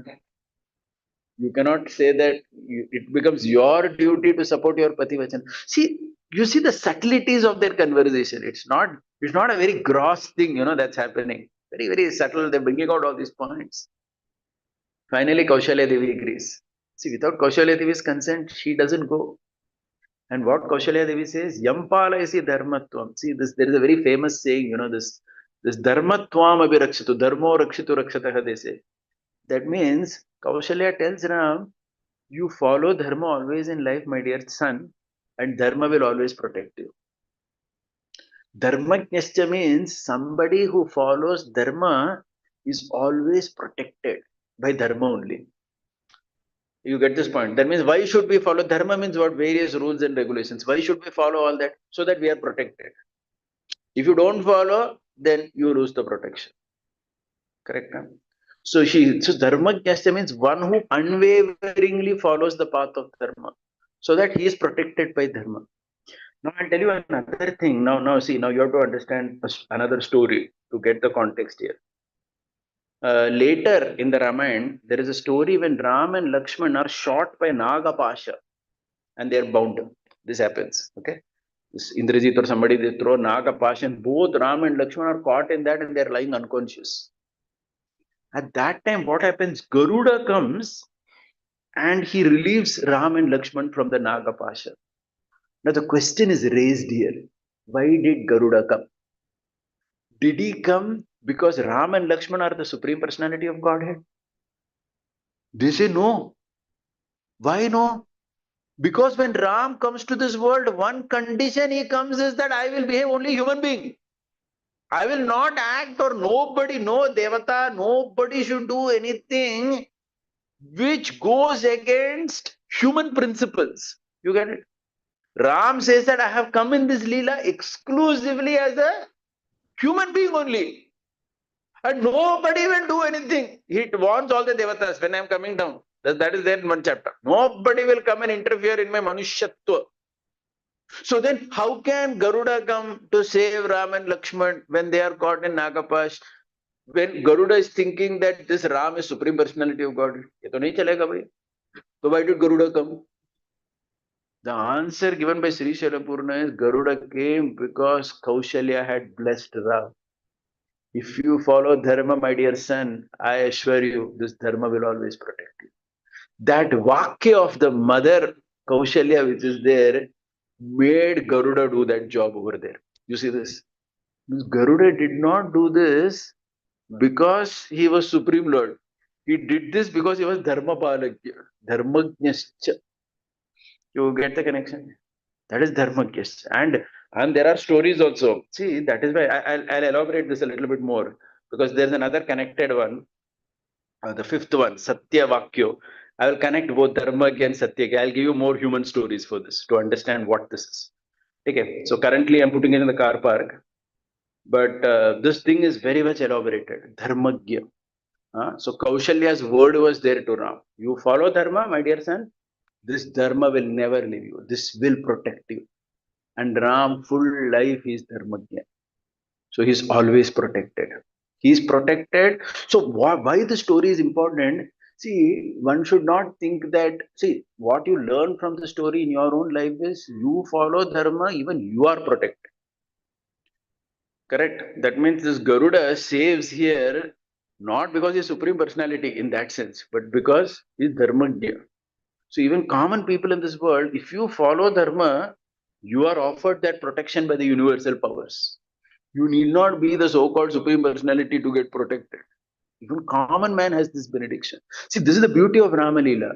You cannot say that it becomes your duty to support your Pati Vachana. See, you see the subtleties of their conversation. It's not a very gross thing, that's happening. Very, very subtle. They're bringing out all these points. Finally, Kaushalya Devi agrees. See, without Kaushalya Devi's consent, she doesn't go. And what Kaushalya Devi says, Yampalayasi dharmatvam. See, there is a very famous saying, this dharmatvam abhirakshitu, dharmo rakshitu rakshataha, they say. That means Kaushalya tells Ram, you follow dharma always in life, my dear son, and dharma will always protect you. Dharmajnascha means somebody who follows dharma is always protected by dharma only. You get this point. That means why should we follow dharma means what? Various rules and regulations. Why should we follow all that? So that we are protected. If you don't follow, then you lose the protection. Correct? Huh? So dharma means one who unwaveringly follows the path of dharma, so that he is protected by dharma. Now I'll tell you another thing. Now see, now you have to understand another story to get the context here. Later in the Ramayana, there is a story when Ram and Lakshman are shot by Nagapasha and they are bound. This happens. Okay. This Indrajit or somebody, they throw Nagapasha and both Ram and Lakshman are caught in that and they are lying unconscious. At that time, what happens? Garuda comes and he relieves Ram and Lakshman from the Nagapasha. Now the question is raised here. Why did Garuda come? Did he come because Ram and Lakshman are the Supreme Personality of Godhead? They say no. Why no? Because when Ram comes to this world, one condition he comes is that I will behave only human being. I will not act or nobody, no devata, nobody should do anything which goes against human principles. You get it? Ram says that I have come in this Leela exclusively as a human being only. And nobody will do anything. He warns all the devatas when I am coming down. That is there in one chapter. Nobody will come and interfere in my manushyatva. So then, how can Garuda come to save Ram and Lakshman when they are caught in Nagapash? When Garuda is thinking that this Ram is Supreme Personality of God, ये तो नहीं चलेगा भाई. So why did Garuda come? The answer given by Sri Shalapurna is Garuda came because Kaushalya had blessed Ram. If you follow dharma, my dear son, I assure you, this dharma will always protect you. That Vakya of the mother Kaushalya, which is there, made Garuda do that job over there. You see this? Garuda did not do this because he was Supreme Lord. He did this because he was Dharmapalakya, Dharmajnascha. You get the connection? That is Dharmajnascha. And there are stories also. See, that is why I'll elaborate this a little bit more because there's another connected one. The fifth one, Satya Vakyo. I will connect both Dharmagya and Satyagya. I'll give you more human stories for this to understand what this is. Okay, so currently I'm putting it in the car park, but this thing is very much elaborated. Dharmagya. So Kaushalya's word was there to Ram. You follow Dharma, my dear son, this Dharma will never leave you. This will protect you. And Ram, full life is Dharmagya. So he's always protected. He's protected. So why the story is important? See, one should not think that, see, what you learn from the story in your own life is you follow Dharma, even you are protected. Correct? That means this Garuda saves here not because he's Supreme Personality in that sense, but because he's Dharmagya. So even common people in this world, if you follow Dharma, you are offered that protection by the universal powers. You need not be the so-called Supreme Personality to get protected. Even common man has this benediction. See, this is the beauty of Rama Leela.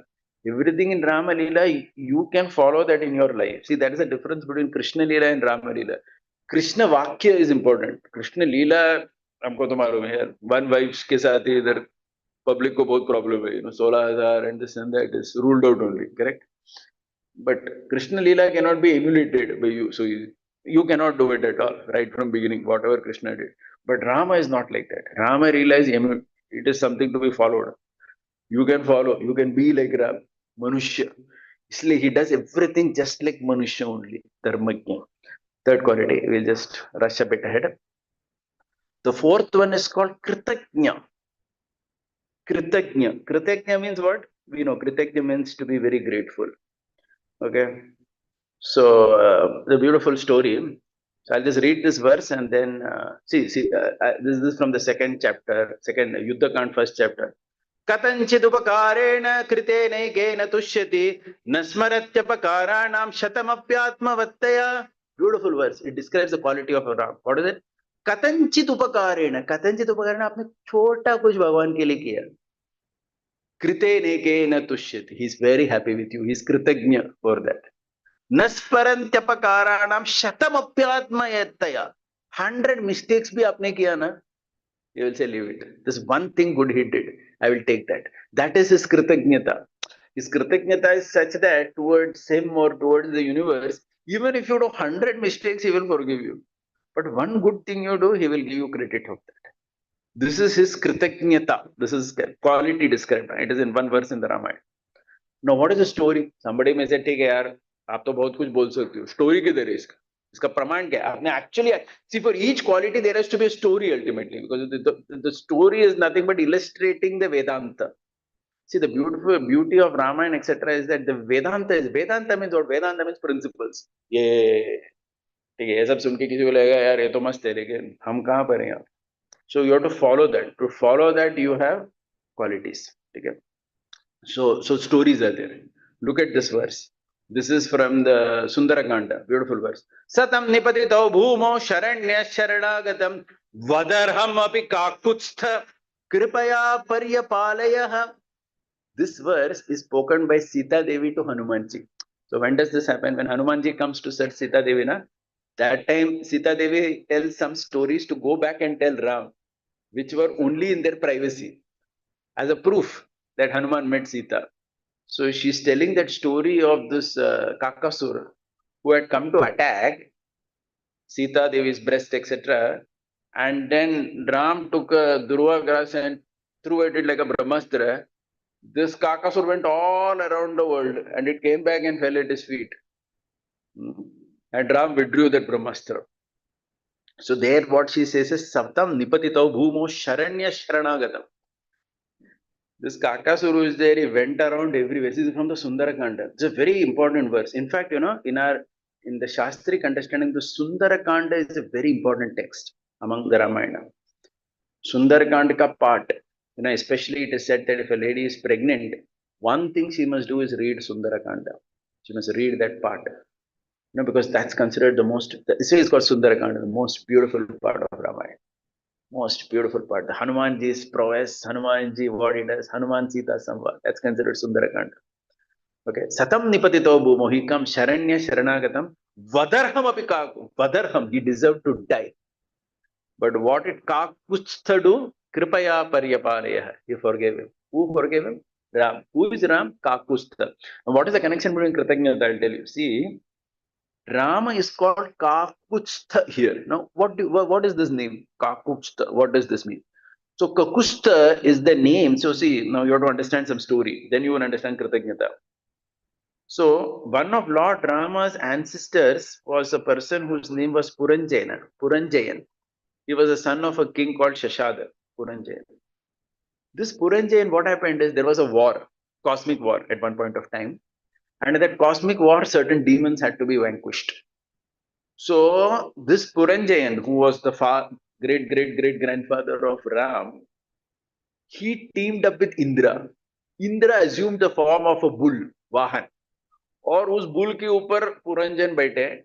Everything in Rama Leela, you can follow that in your life. See, that is the difference between Krishna Leela and Rama Leela. Krishna Vakya is important. Krishna Leela, हमको तो मालूम है यार, one wife के साथ ही इधर public को बहुत problem है, 16,000 and this and that is ruled out only, correct? But Krishna Leela cannot be emulated by you, so you cannot do it at all, right from beginning, whatever Krishna did. But Rama is not like that. Rama realized it is something to be followed. You can follow, you can be like Ram, Manushya. Isliye he does everything just like Manushya only. Dharmajna. Third quality, we'll just rush a bit ahead. The fourth one is called Kritagnya. Kritagnya. Kritagnya means what? We know Kritagnya means to be very grateful. Okay. So the beautiful story. So I'll just read this verse and then see. This is from the second chapter, second Yuddha Kand, first chapter. कथञ्चिदुपकारेण कृतेनैकेन तुष्यति न स्मरत्यपकाराणां शतमप्यात्मवत्तया. Beautiful verse. It describes the quality of a Ram. What is it? कथञ्चित उपकारेण. कथञ्चित उपकारेण आपने छोटा कुछ भगवान के लिए किया. कृतेनैकेन तुष्यति. He is very happy with you. He is कृतज्ञ for that. न स्मरन्त्यपकाराणां शतमप्यात्मवत्तया. 100 mistakes भी आपने किया ना, you will say, leave it. This one thing good he did, I will take that. That is his kritagnyata. His kritagnyata is such that towards him or towards the universe, even if you do 100 mistakes, he will forgive you. But one good thing you do, he will give you credit of that. This is his kritagnyata. This is quality described. It is in one verse in the Ramayana. Now, what is the story? Somebody may say, ठीक है यार, आप तो बहुत कुछ बोल सकते हो. Story किधर है इसका? इसका प्रमाण क्या है? आपने actually see, for each quality there has to be a story ultimately, because the story is nothing but illustrating the Vedanta. See, the beautiful beauty of Ramayana etc. is that the Vedanta means what? Vedanta means principles. ये ठीक है, ये सब सुन के किसी को लगेगा यार ये तो मस्त है, लेकिन हम कहाँ पर हैं यार? So you have to follow that. To follow that you have qualities. ठीक है? So stories are there. Look at this verse. This is from the Sundarakanda. Beautiful verse. Satam nipatito bhumo sharanya sharanagatam vadarham api kakutstha kripaya paryapalaya. This verse is spoken by Sita Devi to Hanumanji. So when does this happen? When Hanumanji comes to search Sita Devi, na, that time Sita Devi tells some stories to go back and tell Ram, which were only in their privacy, as a proof that Hanuman met Sita. So she's telling that story of this Kakasura who had come to attack Sita Devi's breast, etc. And then Ram took a Durva grass and threw at it like a Brahmastra. This Kakasura went all around the world and it came back and fell at his feet. And Ram withdrew that Brahmastra. So there what she says is Saptam Nipatitau Bhumo Sharanya Sharanagatam. This Kakasuru is there, he went around everywhere. This is from the Sundarakanda. It's a very important verse. In fact, in the Shastric understanding, the Sundarakanda is a very important text among the Ramayana. Sundarakanda ka part, especially it is said that if a lady is pregnant, one thing she must do is read Sundarakanda. She must read that part. Because that's considered the most, this is called Sundarakanda, the most beautiful part of Ramayana. Most beautiful part. The Hanumanji's prowess, Hanumanji, what he does, Hanuman Sita Samvad. That's considered Sundarakanda. Okay. Satam nipatito bhumo. He comes Sharanya Sharanagatam. Vadarham api kaku. Vadarham. He deserved to die. But what did Kakustha do? Kripaya paryapalaya. He forgave him. Who forgave him? Ram. Who is Ram? Kakustha. And what is the connection between Kritagnyata? I'll tell you. See, Rama is called Kakustha here. Now, what is this name? Kakustha. What does this mean? So, Kakustha is the name. So, see, now you have to understand some story. Then you will understand Kritagnyata. So, one of Lord Rama's ancestors was a person whose name was Puranjayan. He was a son of a king called Shashadhar, Puranjayan. This Puranjayan, what happened is there was a war, cosmic war at one point of time. And in that cosmic war, certain demons had to be vanquished. So this Puranjayan, who was the great grandfather of Ram, he teamed up with Indra. Indra assumed the form of a bull, Vahan, और उस bull के ऊपर Puranjayan बैठे,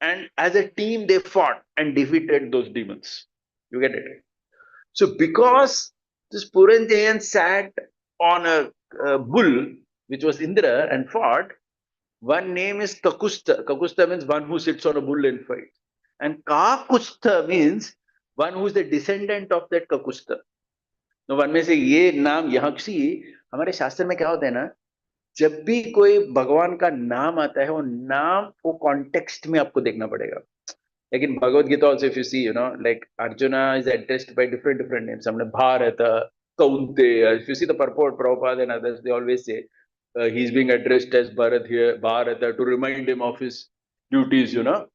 and as a team they fought and defeated those demons. You get it? So because this Puranjayan sat on a bull, which was Indra, and fought, one name is Kakusta. Kakusta means one who sits on a bull and fights. And Kakusta means one who is the descendant of that Kakusta. तो one में से ये नाम यहाँ सी हमारे शास्त्र में क्या होता है ना, जब भी कोई भगवान का नाम आता है वो नाम वो कॉन्टेक्स्ट में आपको देखना पड़ेगा. लेकिन Bhagavad Gita also if you see, like Arjuna is addressed by different names. हमने Bharat, Kaunteya. If you see the purport, Prabhupada and others, they always say he's being addressed as Bharat here, Bharata, to remind him of his duties, you know.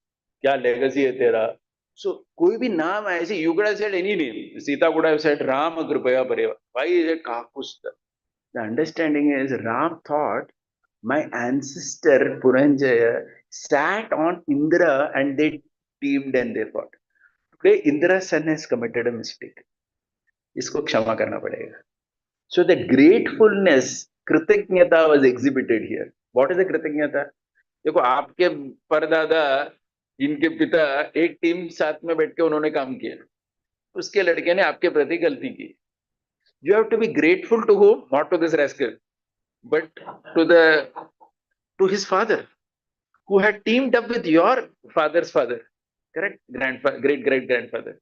Kya legacy hai tera? So, koi bhi naam aise, you could have said any name. Sita could have said Rama Kripaya Pareva. Why is it Kakusta? The understanding is Ram thought my ancestor Puranjaya sat on Indra and they teamed and they fought. Today, Indra's son has committed a mistake. इसको क्षमा करना पड़ेगा. So the gratefulness, कृतज्ञता was exhibited here. What is the कृतज्ञता? देखो आपके परदादा, इनके पिता एक टीम साथ में बैठ के उन्होंने काम किया. उसके लड़के ने आपके प्रति गलती की. You have to be grateful to whom? Not to this rascal, but to his father, who had teamed up with your father's father. Correct? Grandfather, great great grandfather.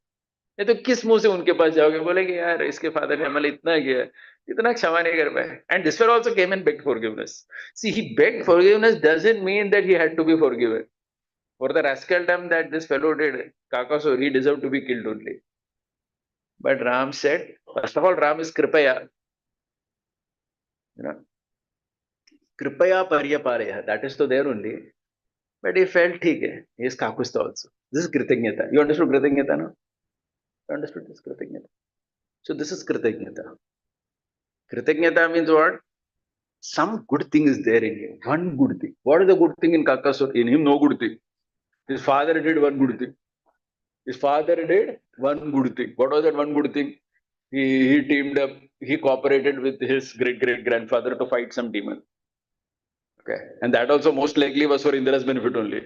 ये तो किस मुंह से उनके पास जाओगे, बोलेगे यार इसके फादर ने हमें इतना किया, इतना क्षमा नहीं कर पाए. And this fellow also came and begged forgiveness. See, he begged forgiveness doesn't mean that he had to be forgiven. For the rascaldom that this fellow did, Kakasur, he deserved to be killed only. But Ram said, first of all, Ram is Kripaya. You know, Kripaya Paryapareya. That is to there only. But he felt, ठीक है, he is Kakusta also. This is Kritanyata. You understood Kritanyata, no? You understood this Kritanyata? So this is Kritanyata. Kritanyata means what? Some good thing is there in him. One good thing. What is the good thing in Kakasur? In him, no good thing. His father did one good thing. His father did one good thing. What was that one good thing? He teamed up, he cooperated with his great-great-grandfather to fight some demon. Okay. And that also most likely was for Indra's benefit only.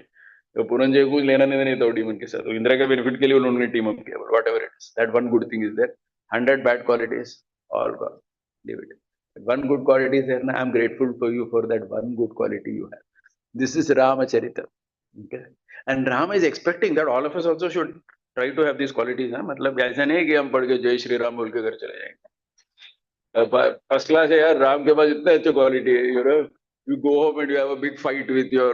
तो पुरंजय को लेना नहीं था demon के साथ. तो इंदिरा के benefit के लिए उन्होंने team up किया. Whatever it is, that one good thing is there. 100 bad qualities, all gone. Leave it. One good quality is there. I am grateful for you for that one good quality you have. This is Ramacharita. Okay. And Rama is expecting that all of us also should try to have these qualities. मतलब ऐसा नहीं कि हम पढ़ के जय श्री राम बोल के घर चले जाएंगे. First class है यार, राम के पास इतने अच्छे क्वालिटी है. You know, you go home and you have a big fight with your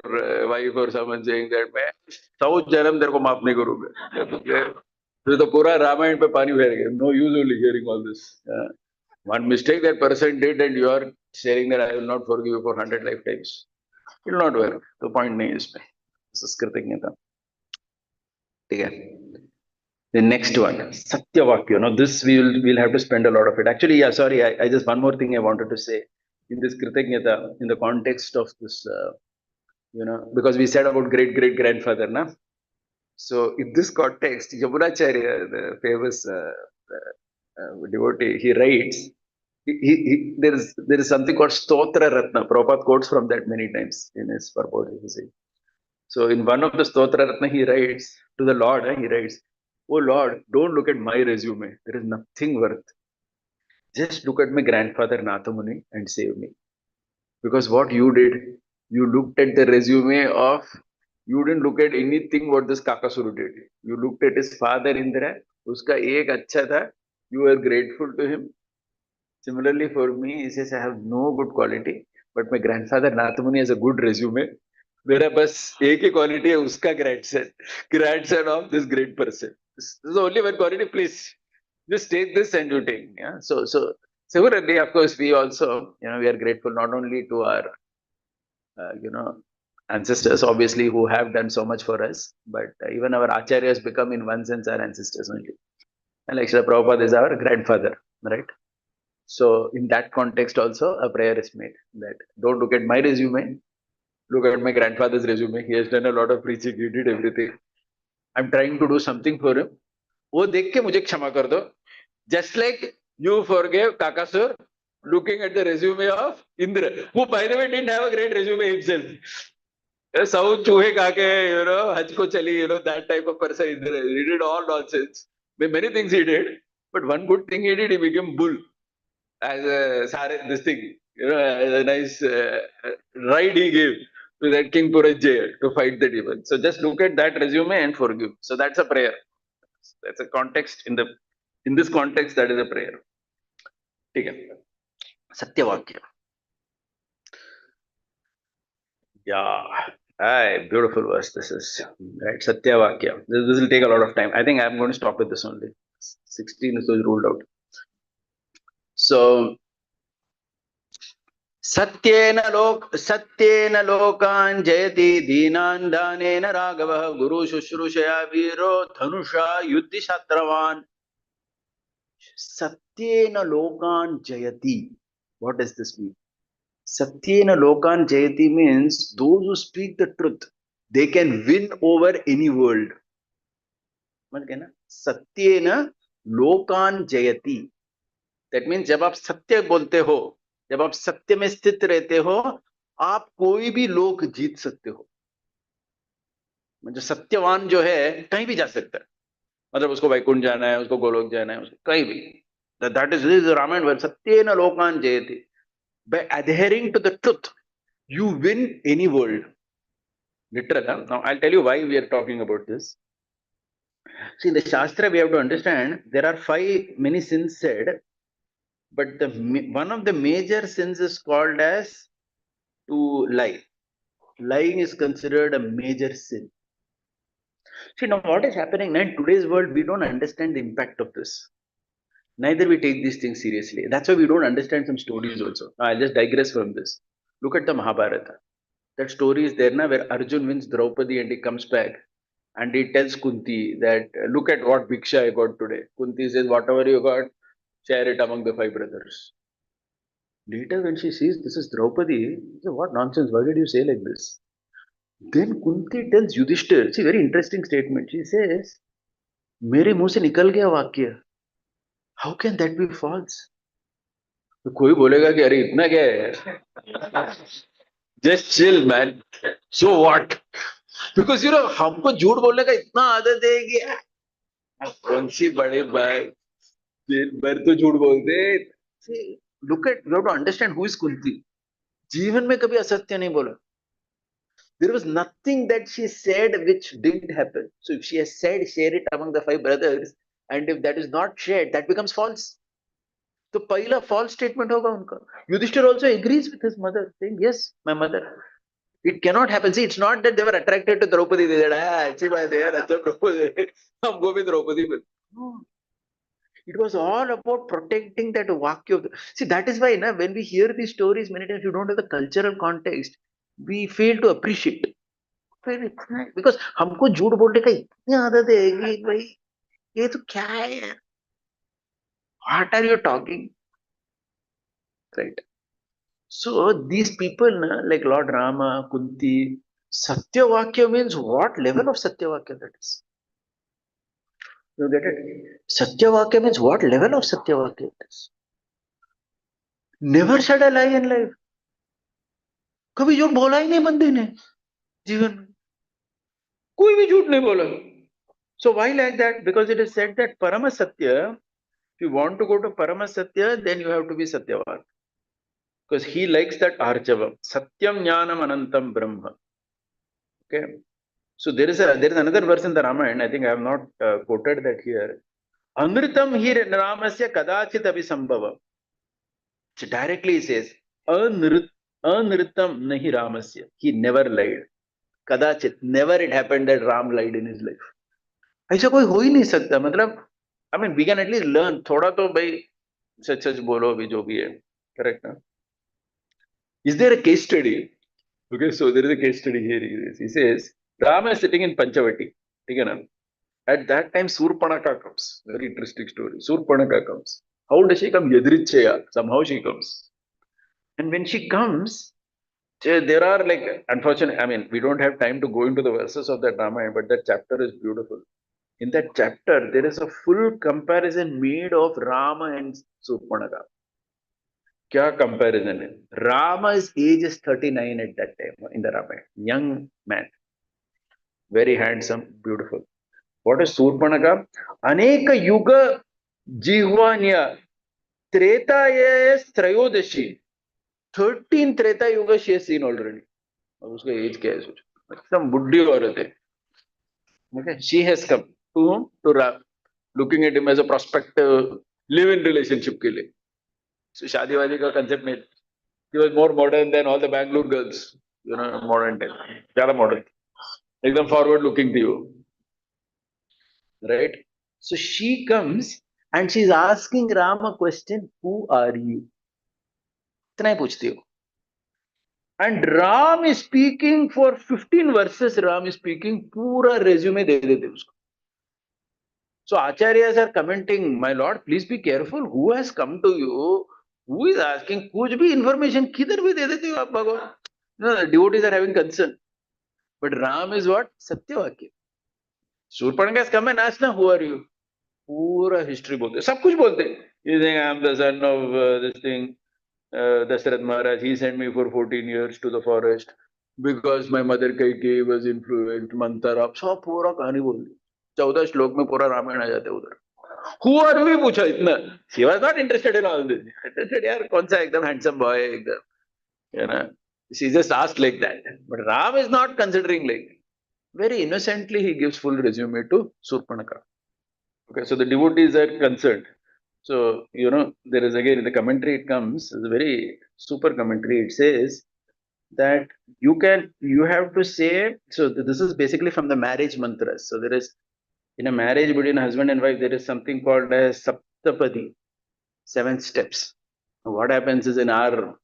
wife or someone saying that मैं 100 जन्म तेरे को माफ नहीं करूँगा. तो पूरा रामायण पे पानी फेर गया. No use only hearing all this. One mistake that person did and you are saying that I will not forgive you for 100 lifetimes. It will not work. तो point नहीं है इसमें. संस्कृतज्ञता. ठीक है. The next one, Satyavakya. Now this we'll have to spend a lot of it. Actually, yeah, sorry, I just one more thing I wanted to say in this Kritanyata, in the context of this, you know, because we said about great-great-grandfather, na? So in this context, Yamunacharya, the famous devotee, he writes, there is something called Stotra Ratna. Prabhupada quotes from that many times in his purport. So in one of the Stotra Ratna, he writes to the Lord, he writes, "Oh Lord, don't look at my resume. There is nothing worth. Just look at my grandfather Nathamuni and save me. Because what you did, you looked at the resume of, you didn't look at anything what this Kakasuru did. You looked at his father Indra. Uska ek acha tha. You were grateful to him. Similarly for me, he says, I have no good quality, but my grandfather Nathamuni has a good resume. मेरा बस एक ही quality है, उसका grandson of this great person. This is only one quality. Please just take this and you take. Yeah. So similarly, of course, we also, you know, we are grateful not only to our you know, ancestors, obviously, who have done so much for us, but even our acharyas become in one sense our ancestors only. And like Srila Prabhupada is our grandfather, right? So in that context also a prayer is made that don't look at my resume, look at my grandfather's resume. He has done a lot of preaching, he did everything. I'm trying to do something for him. वो देख के मुझे क्षमा कर दो. Just like you forgave Kakasur looking at the resume of Indra, who by the way didn't have a great resume himself. South चूहे खा के, you know, हज को चली, you know, that type of person Indra. He did all nonsense. Many things he did, but one good thing he did, he became bull. As a this thing, you know, as a nice ride he gave to that King Purajaya to fight the demon. So just look at that resume and forgive. So that's a prayer. That's a context in this context, that is a prayer. ठीक है. Satyavakya. Yeah. Aye, beautiful verse this is. Right, Satyavakya. This will take a lot of time. I think I'm going to stop with this only. 16 is ruled out. So सत्येन लोकान् जयति दीनान् दानेन राघवः गुरु शुश्रूषया वीरो Dhanusha युद्धि शत्रवान्. Satyena lokan jayati. What does this mean? Satyena lokan jayati means those who speak the truth, they can win over any world. Satyena lokan jayati. That means जब आप सत्य बोलते हो, जब आप सत्य में स्थित रहते हो, आप कोई भी लोक जीत सकते हो. मतलब सत्यवान जो है कहीं भी जा सकता है. मतलब उसको वैकुंठ जाना है, उसको गोलोक जाना है, उसको कहीं भी. That is Ramayana word. Satyena lokan jayati. By adhering to the truth, you win any world. Literal. Huh? Now, I'll tell you why we are talking about this. See, in the Shastra, we have to understand there are many sins said, but one of the major sins is called as to lie. Lying is considered a major sin. See, now what is happening now in today's world, we don't understand the impact of this. Neither we take these things seriously. That's why we don't understand some stories also. Now, I'll just digress from this. Look at the Mahabharata. That story is there now where Arjun wins Draupadi and he comes back and he tells Kunti that look at what Bhiksha I got today. Kunti says, whatever you got, share it among the 5 brothers. Later when she sees this is Draupadi, she says, what nonsense, why did you say like this? Then Kunti tells Yudhishthir, see, very interesting statement. She says, मेरे मुंह से निकल गया वाक्य. How can that be false? तो कोई बोलेगा कि अरे इतना क्या है? Just chill, man. So what? Because हमको झूठ बोलने का इतना आदत है कि कौन सी बड़े भाई दिन भर तो झूठ बोलते. Look at, you have to understand who is Kunti. जीवन में कभी असत्य नहीं बोला. There was nothing that she said which didn't happen. So if she has said share it among the 5 brothers, and if that is not shared, that becomes false. तो पहला false statement होगा उनका. Yudhishthir also agrees with his mother, saying yes, my mother. It cannot happen. See, it's not that they were attracted to Draupadi. They said, अच्छी बात है यार, अच्छा Draupadi, हमको भी Draupadi mill. No. It was all about protecting that vakya. See, that is why when we hear these stories, many times you don't have the cultural context, we fail to appreciate. Because हमको झूठ बोलने का इतनी आदत है कि भाई ये तो क्या है यार? What are you talking? Right. So these people like Lord Rama, Kunti, Satyavakya means what level of Satyavakya that is? You get it? Satyavakya means what level of Satyavakya it is? Never said a lie in life. कभी झूठ बोला ही नहीं बंदे ने जीवन में. कोई भी झूठ नहीं बोला. So why like that? Because it is said that Parama Satya, if you want to go to Parama Satya, then you have to be Satyavad. Because he likes that Arjava. Satyam Jnanam Anantam Brahma. Okay. So there is another verse in the Ramayana. I think I have not quoted that here. Amritam hi Ramasya kadachit abhisambhava. So directly he says, Anritam nahi Ramasya. He never lied. Kadachit. Never it happened that Ram lied in his life. ऐसा कोई हो ही नहीं सकता. मतलब I mean, we can at least learn. थोड़ा तो भाई सच सच बोलो अभी जो भी है. Correct ना? Is there a case study? Okay, so there is a case study here. He says, Rama is sitting in Panchavati. At that time, Surpanaka comes. Very interesting story. Surpanaka comes. How does she come? Yadrichaya. Somehow she comes. And when she comes, there are like, unfortunately, I mean, we don't have time to go into the verses of that Ramayana, but that chapter is beautiful. In that chapter, there is a full comparison made of Rama and Surpanaka. क्या comparison है? Rama's age is 39 at that time in the Ramayana. Young man. Very handsome, beautiful. What is Surpanaka? Aneka yuga jihvanya Treta is Trayodashi. 13 Treta Yuga she has seen already. अब उसका as क्या है सोचो. एकदम बुढ़ी औरत है. Okay, she has come to whom? To Ram, looking at him as a prospective live-in relationship के लिए. So शादी वादी का concept नहीं. He was more modern than all the Bangalore girls, modern time. ज़्यादा modern. एकदम forward looking थी वो. Right? So she comes And she's asking Ram a question, who are you? इतना ही पूछती हो. And Ram is speaking for 15 verses. Ram is speaking, पूरा resume दे देते उसको. So acharyas are commenting, my lord, please be careful. Who has come to you? Who is asking? कुछ भी information किधर भी दे देते हो आप भगवान. No, the devotees are having concern. But Ram is what? Satyavakya. Surpanaka has come and asked, now, who are you? पूरा history बोलते, सब कुछ बोलते. You think I am the son of this thing, Dasarath Maharaj. He sent me for 14 years to the forest because my mother Kaikeyi was influenced. Mantara, सब पूरा कहानी बोल दी. 14 श्लोक में पूरा रामायण आ जाता है उधर. Who are we? पूछा इतना. She was not interested in all this. Interested यार कौन सा एकदम handsome boy एकदम, you know. She just asked like that. But Ram is not considering like that. Very innocently he gives full resume to Surpanaka. Okay, so the devotees are concerned. So, you know, there is again in the commentary it comes, it's a very super commentary. It says that you have to say, so this is basically from the marriage mantras. So there is, in a marriage between a husband and wife, there is something called as Saptapadi, 7 steps. What happens is in our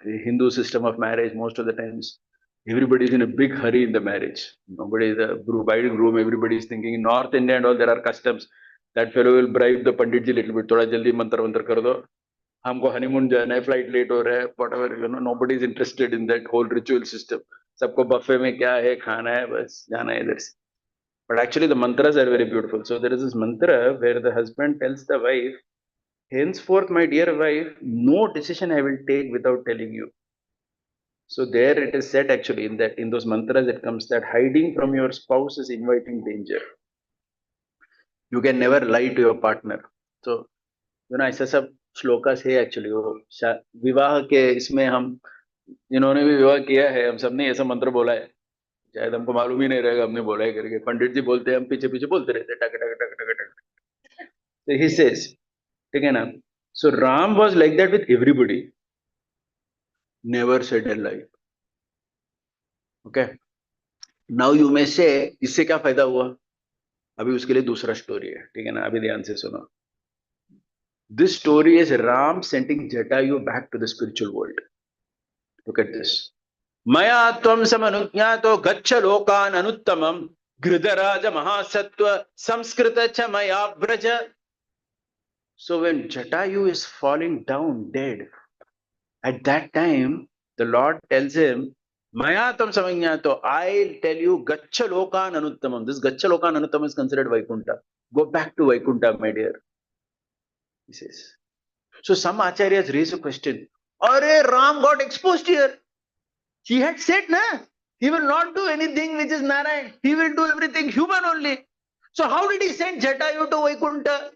Hindu system of marriage, most of the times, everybody is in a big hurry in the marriage. Nobody, the bride and groom, everybody is thinking. In North India and all, there are customs. That fellow will bribe the panditji little bit. थोड़ा जल्दी मंत्र मंत्र कर दो. हमको honeymoon जाना है, flight late हो रहा है, whatever, you know, nobody is interested in that whole ritual system. सबको buffet में क्या है, खाना है, बस जाना है इधर से. But actually the mantras are very beautiful. So there is this mantra where the husband tells the wife, henceforth, my dear wife, no decision I will take without telling you. So there it is said actually in those mantras it comes that hiding from your spouse is inviting danger. You can never lie to your partner. So you know ऐसा सब श्लोकास है actually. वो विवाह के इसमें हम जिन्होंने भी विवाह किया है हम सब ने ऐसा मंत्र बोला है. शायद हमको मालूम ही नहीं रहेगा हमने बोला है करके. पंडित जी बोलते हैं, हम पीछे पीछे बोलते रहते टक टक टक टक टक. So he says, ठीक है ना. So Ram was like that with everybody. Never said a lie. Okay. Now you may say, इससे क्या फायदा हुआ? अभी उसके लिए दूसरा स्टोरी है, ठीक है ना. अभी ध्यान से सुनो. This story is Ram sending Jatayu back to the spiritual world. Look at this. Maya tvam samanujnato gaccha lokan anuttamam gridaraja mahasattva samskrita cha maya braja. So when Jatayu is falling down dead, at that time the Lord tells him, Maya tam samajnato, I'll tell you gaccha lokan anuttamam. This gaccha lokan anuttamam is considered Vaikuntha. Go back to Vaikuntha, my dear. He says. So some acharyas raise a question. Arey, Ram got exposed here. He had said, na, he will not do anything which is Narayan. He will do everything human only. So how did he send Jatayu to Vaikuntha?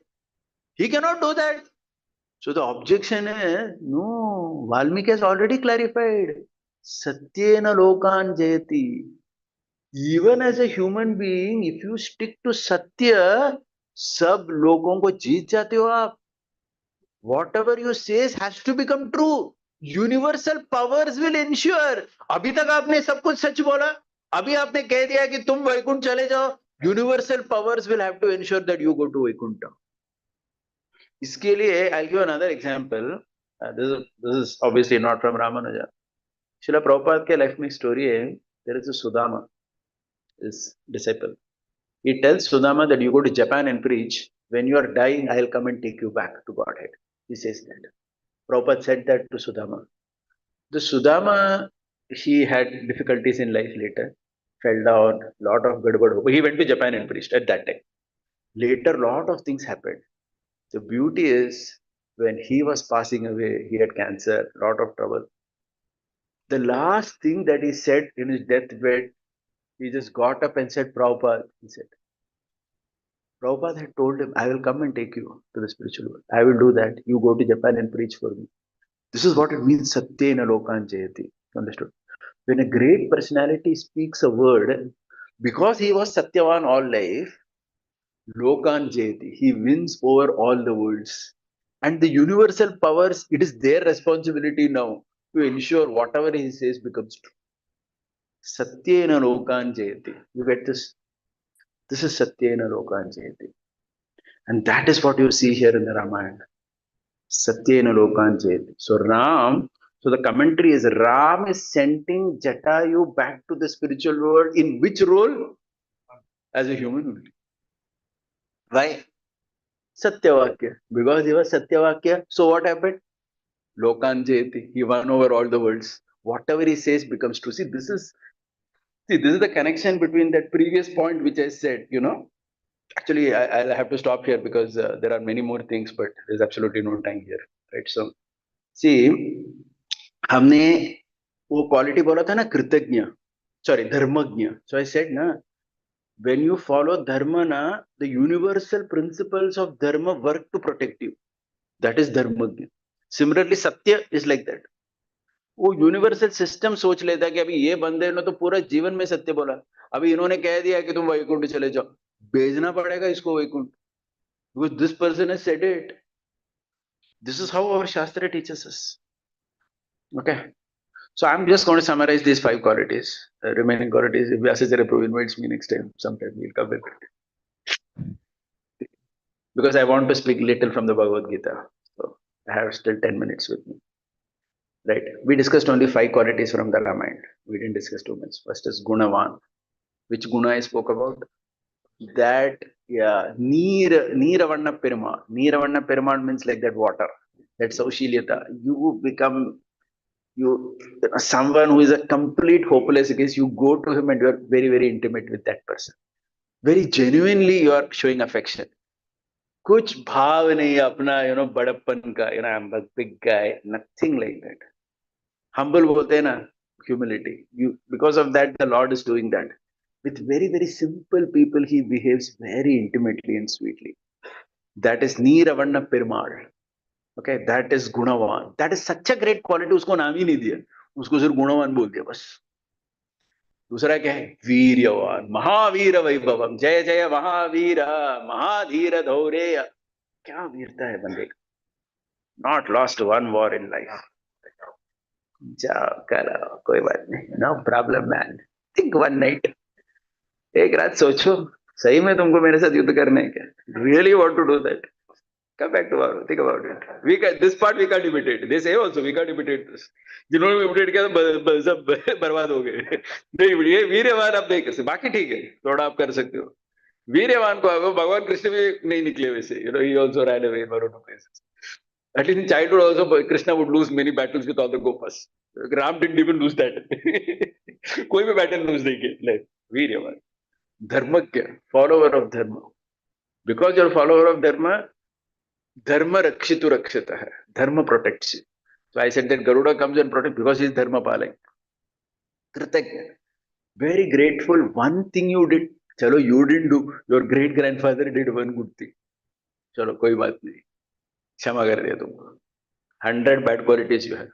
He cannot do that. So the objection is, no, Valmiki has already clarified. Satyena lokan jayati. Even as a human being, if you stick to Satya, सब लोगों को जीत जाते हो आप. Whatever you say has to become true. Universal powers will ensure. अभी तक आपने सब कुछ सच बोला. अभी आपने कह दिया कि तुम वैकुंठ चले जाओ. Universal powers will have to ensure that you go to Vaikuntha. इसके लिए I'll give another example. This is obviously not from Ramanuja. Srila Prabhupada के life में story है. There is a Sudama, his disciple. He tells Sudama that you go to Japan and preach. When you are dying, I'll come and take you back to Godhead. He says that. Prabhupada said that to Sudama. The Sudama, he had difficulties in life later, fell down, lot of gadbad. He went to Japan and preached at that time. Later, lot of things happened. The beauty is, when he was passing away, he had cancer, lot of trouble. The last thing that he said in his deathbed, he just got up and said, Prabhupada, he said. Prabhupada had told him, I will come and take you to the spiritual world. I will do that. You go to Japan and preach for me. This is what it means, Satyena Lokan Jayati. Understood? When a great personality speaks a word, because he was Satyavan all life, Lokan Jayati, he wins over all the worlds. And the universal powers, it is their responsibility now to ensure whatever he says becomes true. Satyena Lokan Jayati. You get this? This is Satyena Lokan Jayati. And that is what you see here in the Ramayana. Satyena lokan jayate. So the commentary is Ram is sending Jatayu back to the spiritual world in which role? As a human only. Why? Satyavakya. Because he was Satyavakya. So what happened? Lokan jayate. He won over all the worlds. Whatever he says becomes true. This is the connection between that previous point which I said, Actually, I'll have to stop here because there are many more things, but there's absolutely no time here, right? So, see, हमने वो quality बोला था ना कृतज्ञ, sorry, धर्मज्ञ. So I said ना, when you follow dharma na, the universal principles of dharma work to protect you. That is dharmajna. Similarly, satya is like that. वो universal system सोच लेता है कि अभी ये बंदे ने तो पूरा जीवन में सत्य बोला, अभी इन्होंने कह दिया कि तुम वैकुंठ चले जाओ, भेजना पड़ेगा इसको Vaikuntha, because this person has said it. This is how our Shastra teaches us. Okay. So I'm just going to summarize these 5 qualities. Remaining qualities, if Vyasacharya Prabhu invites me next time, sometime we'll come with it. Because I want to speak little from the Bhagavad Gita. So I have still 10 minutes with me. Right. We discussed only 5 qualities from the Ramayana. We didn't discuss too much. First is Gunavan. Which guna I spoke about? That, yeah, Neeravanna Perumal. Neeravanna Perumal means like that water. That's Saushiliyata. You become someone who is a complete hopeless case. You go to him and you are very, very intimate with that person. Very genuinely you are showing affection. कुछ भाव नहीं अपना बड़प्पन का, I'm a big guy, nothing like that. Humble बोलते हैं ना, humility. Because of that, the Lord is doing that. With very, very simple people, he behaves very intimately and sweetly. That is Neeravanna Perumal. Okay, that is Gunavan. That is such a great quality. उसको नाम ही नहीं दिया, उसको सिर्फ गुणवान बोल दिया बस. दूसरा क्या है? वीर्यवान. महावीर वैभवम. जय जय महावीर महाधीर धौरेय. क्या वीरता है बंदे का. Not lost one war in life. जाओ करो, कोई बात नहीं. No problem, man. Think one night. एक रात सोचो, सही में तुमको मेरे साथ युद्ध करना है क्या? Really want to do that? Come back tomorrow. Think about it. This part we can't imitate. They say also we can't imitate this. जिन्होंने imitate किया तो सब बर्बाद हो गए. नहीं, ये वीरवान आप नहीं कर सकते. बाकी ठीक है, थोड़ा आप कर सकते हो. वीरवान को भगवान कृष्ण भी नहीं निकले वैसे. He also ran away in one or two places. At least in childhood also, Krishna would lose many battles with all the Gopas. Ram didn't even lose that. कोई भी battle lose नहीं किया. Like वीरवान, धर्मज्ञ, follower of dharma. Because you're a follower of dharma, dharma rakshitu rakshita hai. Dharma protects you. So I said that Garuda comes and protects because he is dharma palang. Kritagya. Very grateful. One thing you did. Chalo, you didn't do. Your great grandfather did one good thing. Chalo, koi baat nahi. क्षमा कर दिया तुमको. 100 bad qualities you have.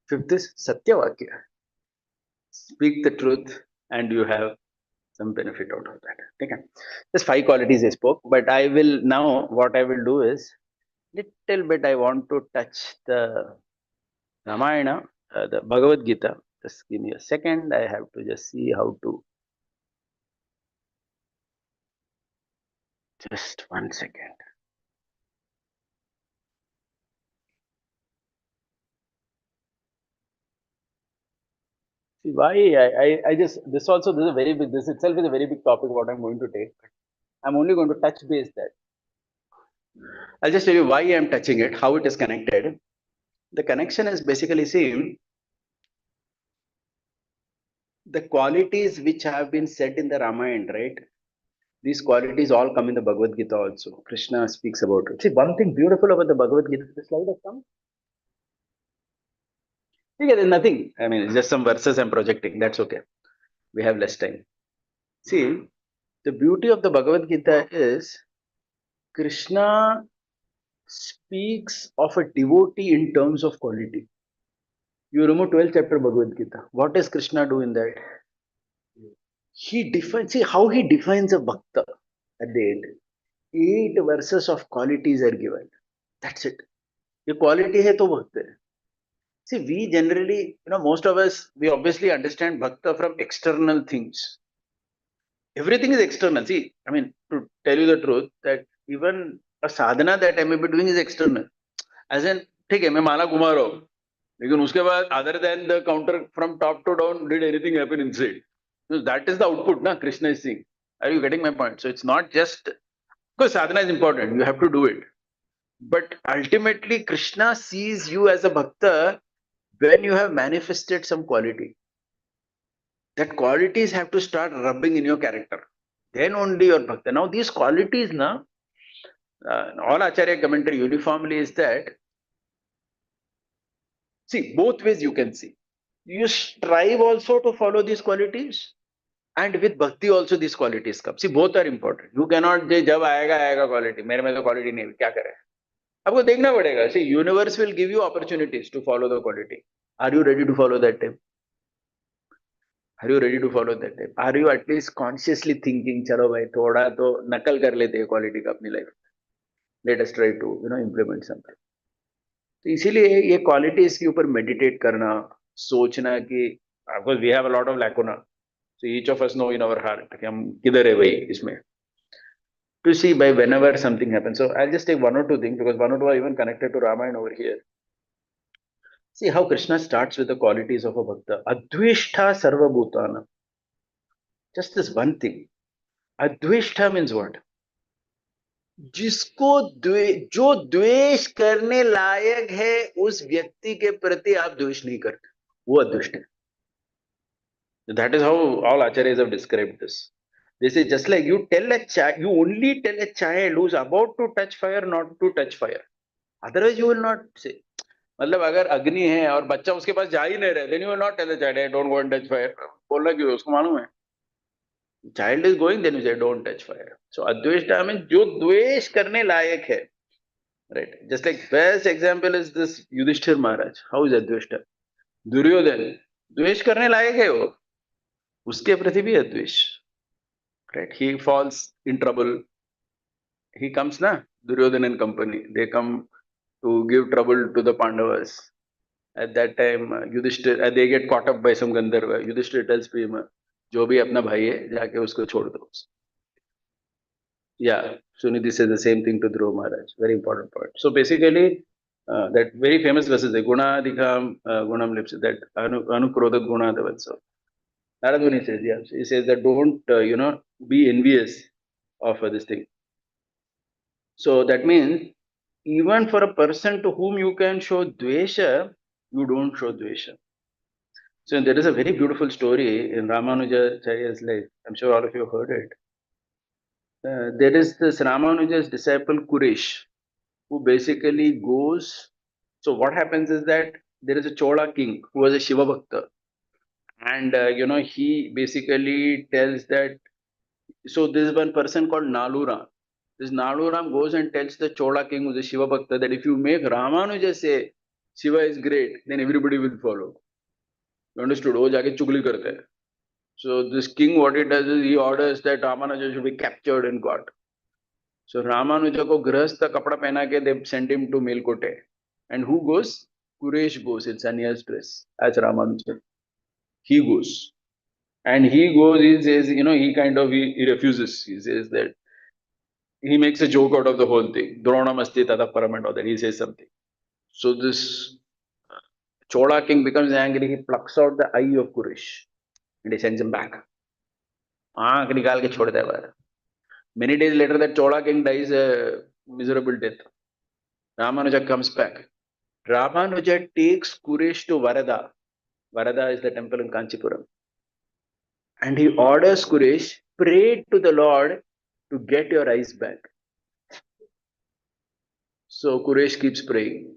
Fifth is Satyavakya. Speak the truth and you have some benefit out of that. Okay. Just 5 qualities I spoke, but I will now, what I will do is, little bit I want to touch the Ramayana, the Bhagavad Gita. Just give me a second. I have to just see how to. Just 1 second. See why I just this is a very big. This itself is a very big topic. What I'm going to take. I'm only going to touch base that. I'll just tell you why I'm touching it, how it is connected. The connection is basically same. The qualities which have been said in the Ramayana, right? These qualities all come in the Bhagavad Gita also. Krishna speaks about it. See, one thing beautiful about the Bhagavad Gita, the slide has come. Yeah, there's nothing. I mean, it's just some verses I'm projecting. That's okay. We have less time. See, the beauty of the Bhagavad Gita is Krishna speaks of a devotee in terms of quality. You remember 12th chapter Bhagavad Gita. What does Krishna do in that? He defines, see how he defines a bhakta at the end. 8 verses of qualities are given. That's it. The quality hai to bhakta hai. See, we generally, most of us, we obviously understand bhakta from external things. Everything is external. See, I mean, to tell you the truth, that even a sadhana that I may be doing is external. As in, ठीक है मैं माला घुमा रहा हूँ, लेकिन उसके बाद other than the counter from top to down, did anything happen inside? So that is the output, na? Krishna is saying. Are you getting my point? So it's not just because sadhana is important. You have to do it, but ultimately Krishna sees you as a bhakta when you have manifested some quality. That qualities have to start rubbing in your character. Then only your bhakta. Now these qualities, na, all Acharya commentary uniformly is that, see, both ways you can see. You strive also to follow these qualities, and with bhakti also these qualities come. See, both are important. You cannot say, जब आएगा आएगा quality. मेरे में तो quality नहीं है, क्या करें? आपको देखना पड़ेगा. See, universe will give you opportunities to follow the quality. Are you ready to follow that type? Are you ready to follow that type? Are you at least consciously thinking, चलो भाई थोड़ा तो नकल कर लेते हैं quality का अपनी life. Let us try to implement something. तो इसीलिए ये क्वालिटीज के ऊपर मेडिटेट करना, सोचना कि because we have a lot of lacuna, so each of us know in our heart कि हम किधर है भाई इसमें. To see by whenever something happens. So I'll just take one or two things because one or two are even connected to Ramayana over here. See how Krishna starts with the qualities of a bhakta. Advishtha sarva bhutana. Just this one thing. Advishtha means what? जिसको जो द्वेष करने लायक है उस व्यक्ति के प्रति आप द्वेष नहीं करते, वो अदृष्ट है. That is how all acharyas have described this. They say just like you tell a child, you only tell a child who's about to touch fire not to touch fire. Otherwise you will not say. मतलब अगर अग्नि है और बच्चा उसके पास जा ही नहीं रहा, then you will not tell the child, hey, don't go and touch fire. बोलना क्यों, उसको मालूम है. Child is going, then you say don't touch fire. So adveshta means जो द्वेष करने लायक है. Right. Just like best example is this Yudhishthir Maharaj. How is adveshta? Duryodhan. द्वेष करने लायक है वो. उसके प्रति भी अद्वेष. Right? He falls in trouble. He comes, na? Duryodhan and company. They come to give trouble to the Pandavas. At that time, Yudhishthir, they get caught up by some Gandharva. Yudhishthir tells Bhima, जो भी अपना भाई है, जाके उसको छोड़ दो. Yeah, Sunidhi says the same thing to Dhruva Maharaj. Very important point. So basically, that very famous verse is the Guna Adhikam Gunam Lips, that Anukrodha Guna Davatsa. Narad Muni says, yeah, he says that don't, be envious of this thing. So that means, even for a person to whom you can show dvesha, you don't show dvesha. So there is a very beautiful story in Ramanujacharya's life. I'm sure all of you have heard it. There is this Ramanuja's disciple Kuresh, who basically goes. So what happens is that there is a Chola king who was a Shiva Bhakta, and he basically tells that. So there is one person called Naluram. This Naluram goes and tells the Chola king, who is a Shiva Bhakta, that if you make Ramanuja say Shiva is great, then everybody will follow. You understood? वो जाके चुगली करते हैं. So this king, what he does is he orders that Ramanuja should be captured and got. So Ramanuja को गृहस्थ का कपड़ा पहना के they send him to Melkote. And who goes? Kuresh goes in sannyas dress as Ramanuja. He goes. And he goes, he says, he refuses. He says that he makes a joke out of the whole thing. Dronam asti tata param and all that. He says something. So this Chola king becomes angry. He plucks out the eye of Kuresh and he sends him back. आंख निकाल के छोड़ देता है. Many days later, that Chola king dies a miserable death. Ramanuja comes back. Ramanuja takes Kuresh to Varada. Varada is the temple in Kanchipuram. And he orders Kuresh, pray to the Lord to get your eyes back. So Kuresh keeps praying.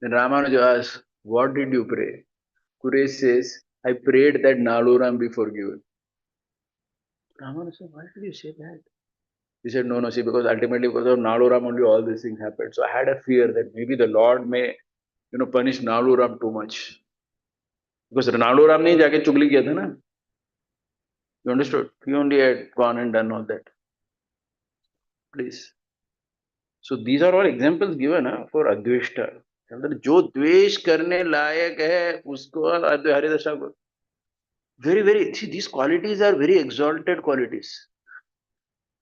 Then Ramanuja asks, what did you pray? Kuresh says, I prayed that Naluram be forgiven. Ramanuja said, why did you say that? He said, no, see, because ultimately because of Naluram only all these things happened. So I had a fear that maybe the Lord may, punish Naluram too much. Because Naluram ne jaake chugli kiya tha na. You understood? He only had gone and done all that. Please. So these are all examples given for adveshta. जो द्वेष करने लायक है उसको हरिदशा को very, very, see, these qualities are very exalted qualities.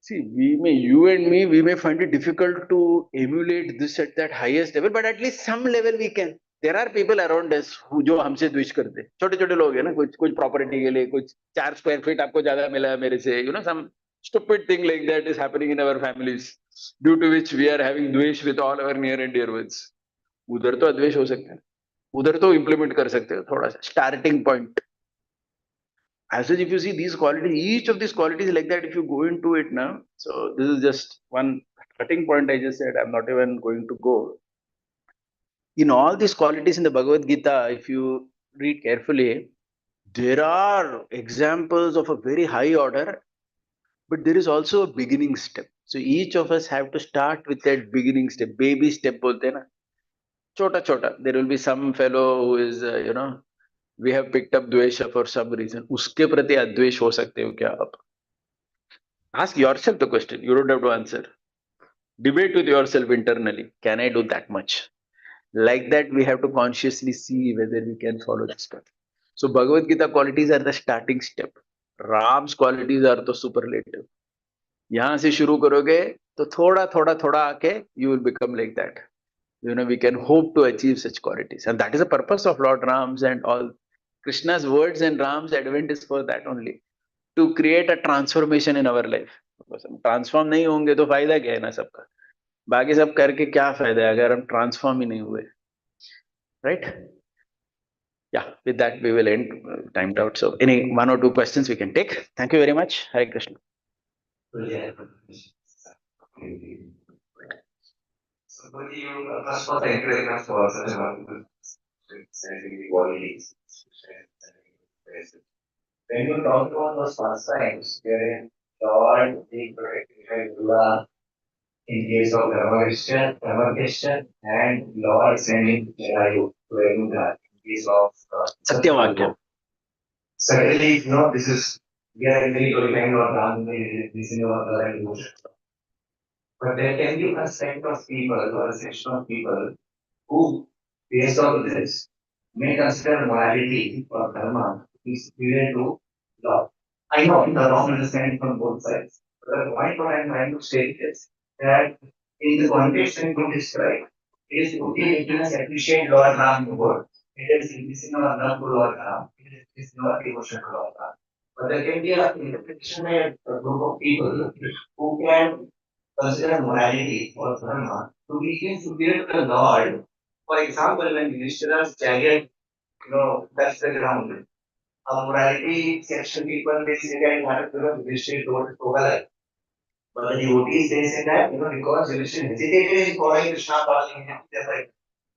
See, you and me, we may find it difficult to emulate this at that highest level, but at least some level we can. There are people around us who जो हमसे द्वेष करते हैं. छोटे छोटे लोग हैं ना, कुछ property के लिए, कुछ 4 square feet आपको ज्यादा मिला है मेरे से, some stupid thing like that is happening in our families, due to which we are having द्वेष with all our near and dear ones. उधर तो अद्वेष हो सकता है, उधर तो implement कर सकते हो थोड़ा सा starting point. As such, if you see these qualities, each of these qualities like that, if you go into it now, so this is just one starting point. I just said I'm not even going to go. In all these qualities in the Bhagavad Gita, if you read carefully, there are examples of a very high order, but there is also a beginning step. So each of us have to start with that beginning step, baby step bolte hai na. Chota chota. There will be some fellow who is, we have picked up dvesha for some reason. उसके प्रति अद्वेष हो सकते हो क्या आप? Ask yourself the question. You don't have to answer. Debate with yourself internally. Can I do that much? Like that, we have to consciously see whether we can follow this path. So Bhagavad Gita qualities are the starting step. Ram's qualities are the superlative. यहाँ से शुरू करोगे तो थोड़ा थोड़ा थोड़ा आके you will become like that. We can hope to achieve such qualities, and that is the purpose of Lord Ram's and all Krishna's words and Ram's advent is for that only, to create a transformation in our life. हम transform नहीं होंगे तो फायदा क्या है ना सबका, बाकी सब करके क्या फायदा है अगर हम ट्रांसफॉर्म ही नहीं हुए, right? Yeah, with that we will end, timed out. So any one or two questions we can take. Thank you very much. Hare Krishna. So, first of all, thank you very much for such a wonderful sending the qualities. When you talk about those pastimes, wherein Lord being protected by Buddha in case of Rama and Lord sending Jalayu to Buddha in case of Satyavakya. Certainly, this is, we are actually glorifying Lord Ram, this is our Lord and emotion. But there can be a set of people or a section of people who, based on this, may consider morality or dharma is superior to law. I know the wrong understanding from both sides. But the point what I am trying to state is that in the context in which described, it is okay to appreciate Lord Ram more. It is increasing our love to Lord Ram. It is increasing our devotion to Lord Ram. But there can be an interpretation by a group of people who can consider morality or dharma to be superior to the Lord. For example, when Yudhishthira's chariot, touched the ground, morality section people they say that you have to Yudhishthira told Kovala. But the devotees they say that because Yudhishthira hesitated in following Krishna calling him, they're like,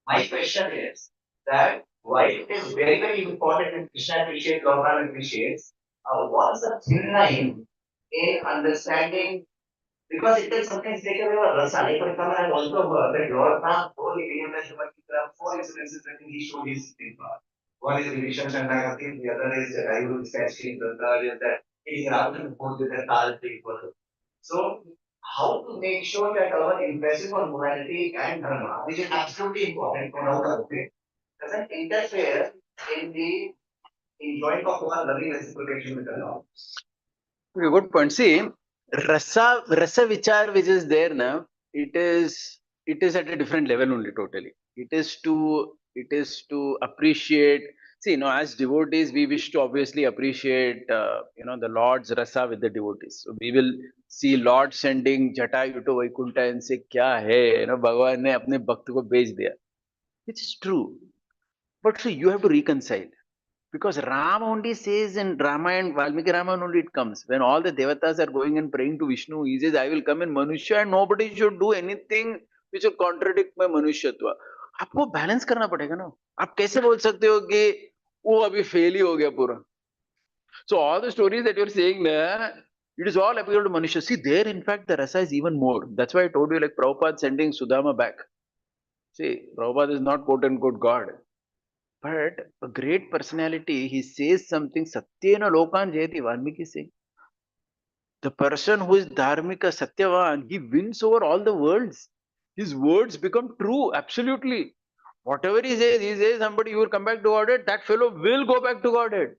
my question is that why it is very, very important when Krishna appreciates, Lord Ram appreciates, what's the thin line in understanding, because it can sometimes take away our rasa. Like for example, I have also heard that Lord Ram told the Indian National four incidences that he showed his thing. One is Vishan Shanagati, the other is Raivu statue, the third is that he is Ravan both with the Tal people. So, how to make sure that our emphasis on morality and dharma, which is absolutely important for our faith, doesn't interfere in the enjoying of our loving reciprocation with the Lord. Good point. See, rasa vichar which is there now, it is at a different level only totally. It is to appreciate. See, as devotees, we wish to obviously appreciate, the Lord's rasa with the devotees. So we will see Lord sending Jatayu to Vaikunta and say, "Kya hai?" Bhagavan ne apne bhakt ko bhej diya. It's true, but so you have to reconcile. Because Ram only says in Ramayana, Valmiki Ramayana only it comes. When all the devatas are going and praying to Vishnu, he says, I will come in Manusha and nobody should do anything which will contradict my Manushyatva. आपको balance करना पड़ेगा ना. आप कैसे बोल सकते हो कि वो अभी फेल ही हो गया पूरा. So all the stories that you're saying there, it is all applicable to Manusha. See, there in fact the rasa is even more. That's why I told you like Prabhupada sending Sudama back. See, Prabhupada is not quote unquote God. But a great personality, he says something, Satyena Lokan Jayati, Valmiki saying. The person who is Dharmika, Satyavan, he wins over all the worlds. His words become true, absolutely. Whatever he says somebody, you will come back to Godhead, that fellow will go back to Godhead.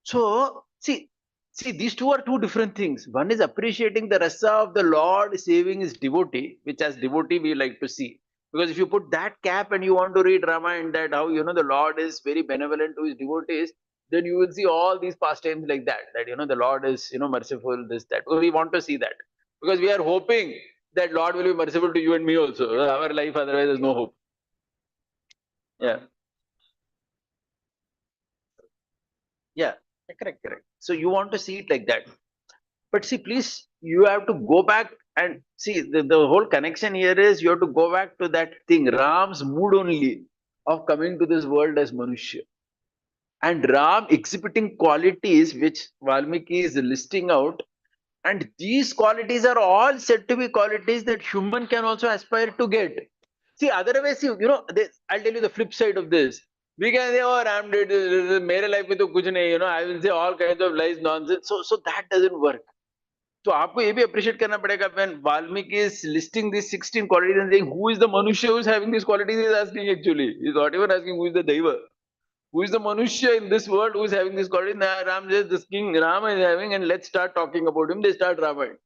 So, see, See, these two are two different things. One is appreciating the rasa of the Lord saving his devotee, which as devotee we like to see. Because if you put that cap and you want to read Rama and that how the Lord is very benevolent to his devotees, then you will see all these pastimes like that. That the Lord is merciful, this, that. We want to see that. Because we are hoping that Lord will be merciful to you and me also. Our life otherwise there's no hope. Yeah. Yeah. Correct, correct. So you want to see it like that. But see, please, you have to go back and see the whole connection here is you have to go back to that thing, Ram's mood only of coming to this world as Manushya. And Ram exhibiting qualities which Valmiki is listing out. And these qualities are all said to be qualities that human can also aspire to get. See, otherwise, I'll tell you the flip side of this. We can say, oh, Ram did this, mere life mein to kuch nahi, I will say all kinds of lies, nonsense. So that doesn't work. तो आपको ये भी appreciate करना पड़ेगा when Valmiki is listing these 16 qualities and saying who is the Manushya who is having these qualities, he is asking actually. He is not even asking who is the Deva. Who is the Manushya in this world who is having this quality? Nah, Ram just this king Rama is having, and let's start talking about him. They start Ramayana.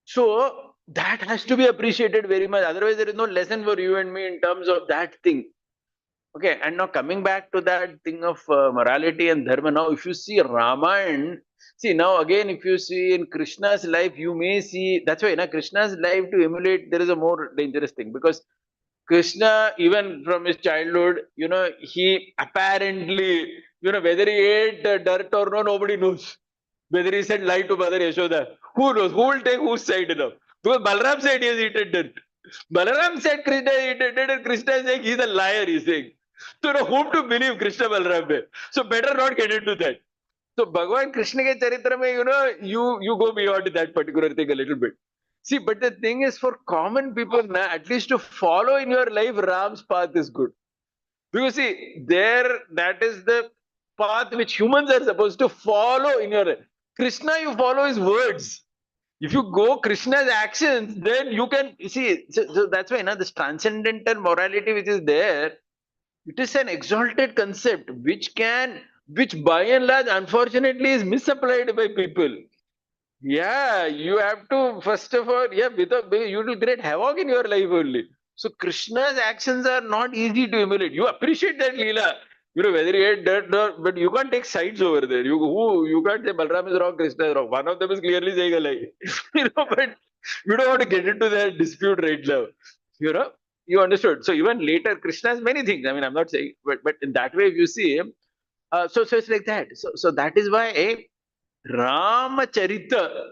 So that has to be appreciated very much. Otherwise, there is no lesson for you and me in terms of that thing. Okay, and now coming back to that thing of morality and dharma. Now, if you see Ramayana, see now again, if you see in Krishna's life, you may see that's why Krishna's life to emulate there is a more dangerous thing because Krishna, even from his childhood, he apparently, whether he ate dirt or no, nobody knows. Whether he said lie to Mother Yashoda, who knows? Who will take whose side now? Because Balram said he has eaten dirt. Balaram said Krishna has eaten dirt, and Krishna is saying he's a liar, he's saying. So, whom to believe Krishna Balram mein? So, better not get into that. So, Bhagavan Krishna ke charitra mein, you go beyond that particular thing a little bit. See, but the thing is, for common people, at least to follow in your life, Ram's path is good. Because see, that is the path which humans are supposed to follow in your life. Krishna, you follow his words. If you go Krishna's actions, then you can see. So that's why this transcendental morality which is there, it is an exalted concept which by and large, unfortunately, is misapplied by people. Yeah, you have to first of all, you will create havoc in your life only. So Krishna's actions are not easy to emulate. You appreciate that Leela, whether he had dirt or, but you can't take sides over there. You can't say Balram is wrong, Krishna is wrong. One of them is clearly saying a lie. But you don't want to get into that dispute right now. You understood. So even later, Krishna has many things. I mean, I'm not saying, but in that way, if you see, so it's like that. So that is why. Ramacharita.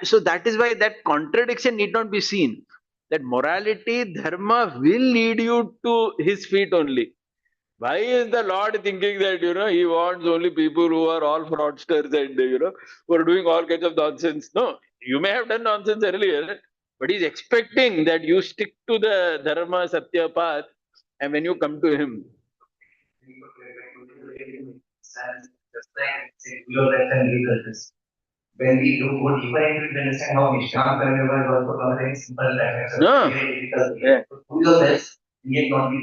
So that is why that contradiction need not be seen. That morality, dharma will lead you to his feet only. Why is the Lord thinking that he wants only people who are all fraudsters and who are doing all kinds of nonsense? No, you may have done nonsense earlier, but he's expecting that you stick to the dharma satya path, and when you come to him. When we do go deeper into it, we understand how Nishant Karneva was also a very simple dimension. No. Yeah. Who is this? Yet not be.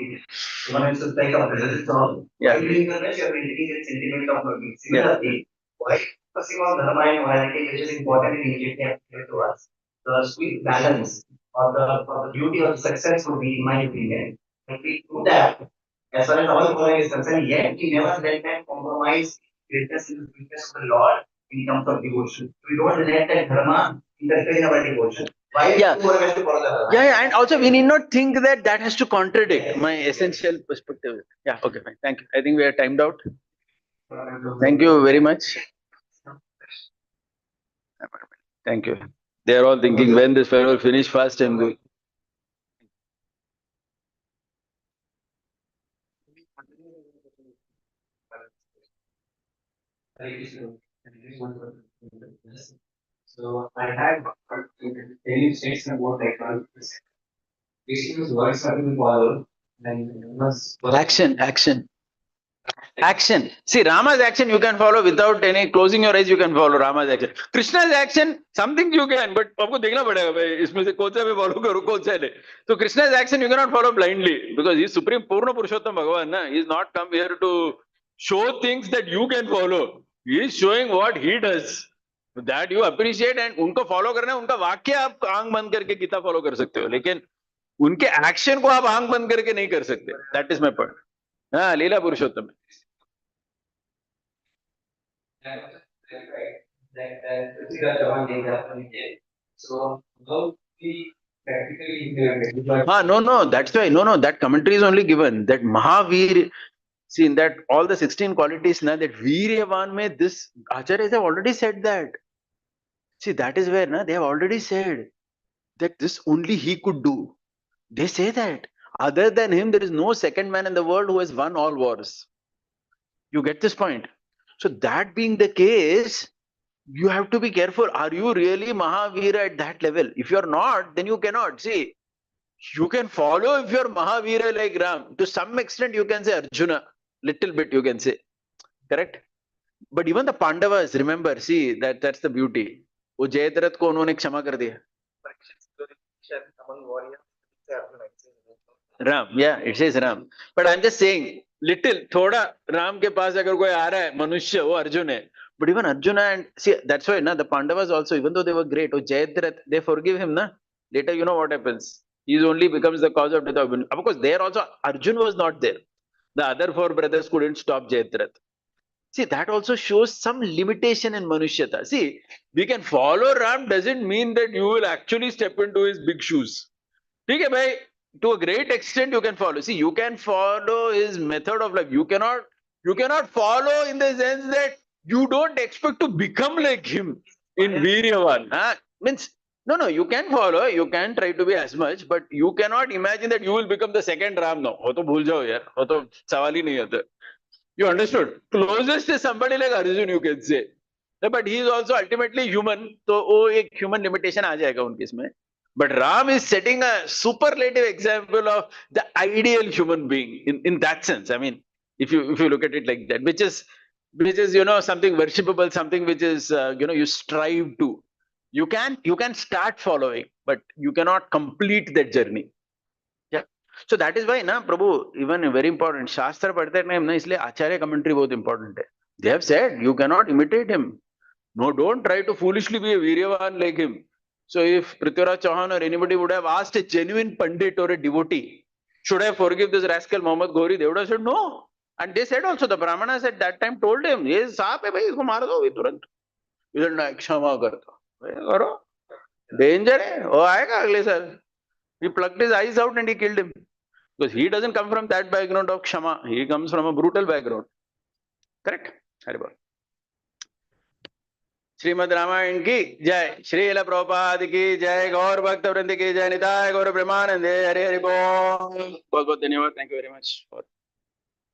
One is like a presence of. Yeah. While doing the best, you are making a sentiment of working. Similarly, why focusing on dharma and morality, which is important in India to us, the sweet balance or the beauty of success would be, in my opinion, if we do that, as far as our Quran is concerned, yet we never let them compromise greatness in the greatness of the Lord in terms of devotion. We don't let that dharma interfere in our devotion. Why Yeah. do have to follow the dharma? Yeah, and also we need not think that has to contradict my essential perspective. Yeah, okay, fine. Thank you. I think we are timed out. Thank you very much. Thank you. They are all thinking when this fellow will finish fast and go. So I had daily states about technology. Basically, words have been followed. Action. See, Rama's action you can follow without any closing your eyes. You can follow Rama's action. Krishna's action, something you can, but आपको देखना पड़ेगा भाई इसमें से कौन सा मैं follow करूँ कौन सा नहीं. So Krishna's action you cannot follow blindly because he is supreme Purna Purushottam Bhagavan. He is not come here to show things that you can follow. He is showing what he does. That you appreciate and उनको follow करना है, उनका वाक्य आप आंख बंद करके Gita follow कर सकते हो, लेकिन उनके action को आप आंख बंद करके नहीं कर सकते. That is my point. हाँ, लीला पुरुषोत्तम. So how we practically implement. No, that's why. No, that commentary is only given. That Mahavir, see, in that all the 16 qualities, na, that Viryavan mein, this Acharyas have already said that. See, that is where, na, they have already said that this only he could do. They say that. Other than him, there is no second man in the world who has won all wars. You get this point? So, that being the case, you have to be careful. Are you really Mahavira at that level? If you're not, then you cannot. See, you can follow if you're Mahavira like Ram. To some extent, you can say Arjuna. Little bit, you can say. Correct? But even the Pandavas, remember, see, that's the beauty. वो जयद्रथ को उन्होंने क्षमा कर दिया. Ram, yeah, it says Ram. But I'm just saying, little, थोड़ा राम के पास अगर कोई आ रहा है मनुष्य, वो अर्जुन है. But even Arjuna and see, that's why, na, the Pandavas also, even though they were great, oh Jayadratha, they forgive him, na. Later, you know what happens. He only becomes the cause of death of. Of course, there also Arjun was not there. The other four brothers couldn't stop Jayadratha. See, that also shows some limitation in Manushyata. See, we can follow Ram doesn't mean that you will actually step into his big shoes. ठीक है भाई, to a great extent you can follow. See, you can follow his method of life. You cannot follow in the sense that you don't expect to become like him in Viryavan. Means, no, you can follow, you can try to be as much, but you cannot imagine that you will become the second Ram. No, हो तो भूल जाओ यार, हो तो सवाल ही नहीं आता. You understood? Closest is somebody like Arjun, you can say. But he is also ultimately human, तो वो एक human limitation आ जाएगा उनके इसमें. But Ram is setting a superlative example of the ideal human being in that sense. I mean, if you look at it like that, which is something worshipable, something which is you strive to. You can start following, but you cannot complete that journey. Yeah. So that is why, na, Prabhu, even very important. Shastra पढ़ते time ना, इसलिए आचार्य commentary बहुत important है. They have said you cannot imitate him. No, don't try to foolishly be a Viryavan like him. So if Prithviraj Chauhan or anybody would have asked a genuine Pandit or a devotee, should I forgive this rascal Muhammad Ghori? They would have said no. And they said also, the Brahmanas at that time told him, ये सांप है भाई, इसको मार दो अभी तुरंत. He said, नहीं, क्षमा कर दो. करो. Danger है, वो आएगा अगले साल. He plucked his eyes out and he killed him. Because he doesn't come from that background of Kshama. He comes from a brutal background. Correct? Haribol. Shrimad Ramayan की जय, श्रील प्रभुपाद की जय, गौर भक्त वृंद की जय, निताय गौर प्रेमानंदे, हरे हरि बोल. बहुत बहुत धन्यवाद. Thank you very much for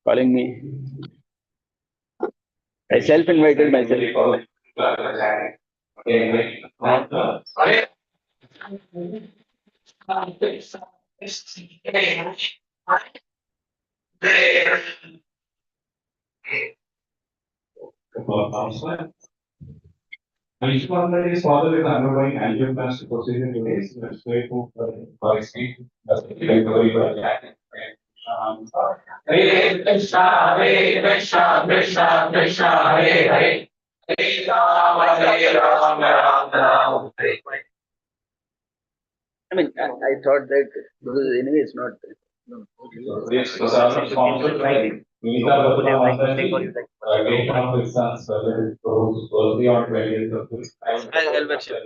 calling me. I self invited myself. Vishwanath is father with undergoing angioplasty procedure today. Let's wait for his speech. Recovery for Jack. Hare Krishna, Hare Krishna, Krishna Krishna, Hare Hare. Hare Rama, Hare Rama, Rama Rama, Hare Hare. I mean, I thought that because anyway it's not. This was our sponsor, right? Vinita Bhattacharya, date of his son's birthday on 20th of this. I'll worship.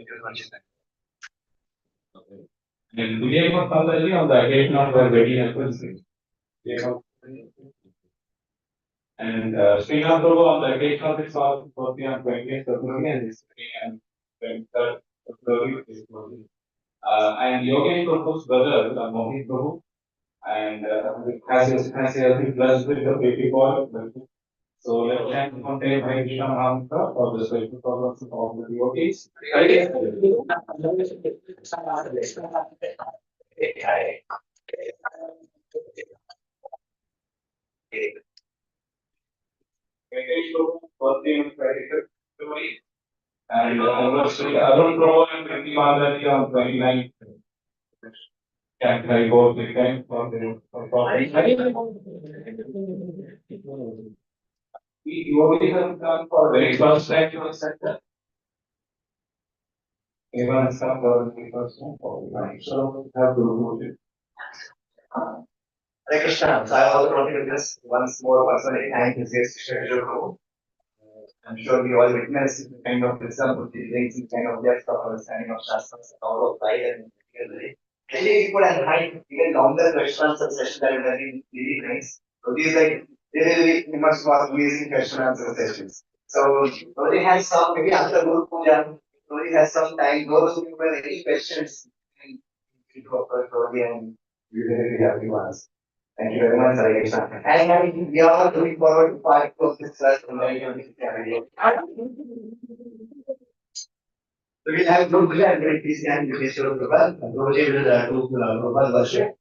And Vijay Bhattacharya on the occasion of her wedding anniversary. And Srinath Prabhu on the occasion of his son's birthday on 20th February and his wedding and 23rd February is birthday. And Yogesh Prabhu's brother, Mohit Prabhu, and has been blessed with the baby boy. So let's thank Conte Bhai Krishna Mahamsa for the special programs of the devotees. Venkateshwar birthday on 23rd February. And Arun Prabhu and Priti Madhavi on 29th. Can I go to the time for the devotees have come for very first time to the center. Everyone has come for the very first time for the night. So have to Hare Krishna. So I also wanted to just once more personally thank His guest, Kishore. I'm sure we all witnessed the kind of wisdom which he brings, the kind of depth of understanding of Shastras and all of life and really. Really, people have had even longer question answer session that very really nice. So these like really much more amazing question answer sessions. So Lori has some maybe after Guru Puja, Lori has some time. Those of you who have any questions, you can go for Lori and we will really happy to answer. Thank you very much, Hare Krishna. And we are looking forward to part of this class from the family. So we'll have Prabhuji and Krishna and Kishore Prabhuji. Prabhuji will do Prabhuji worship.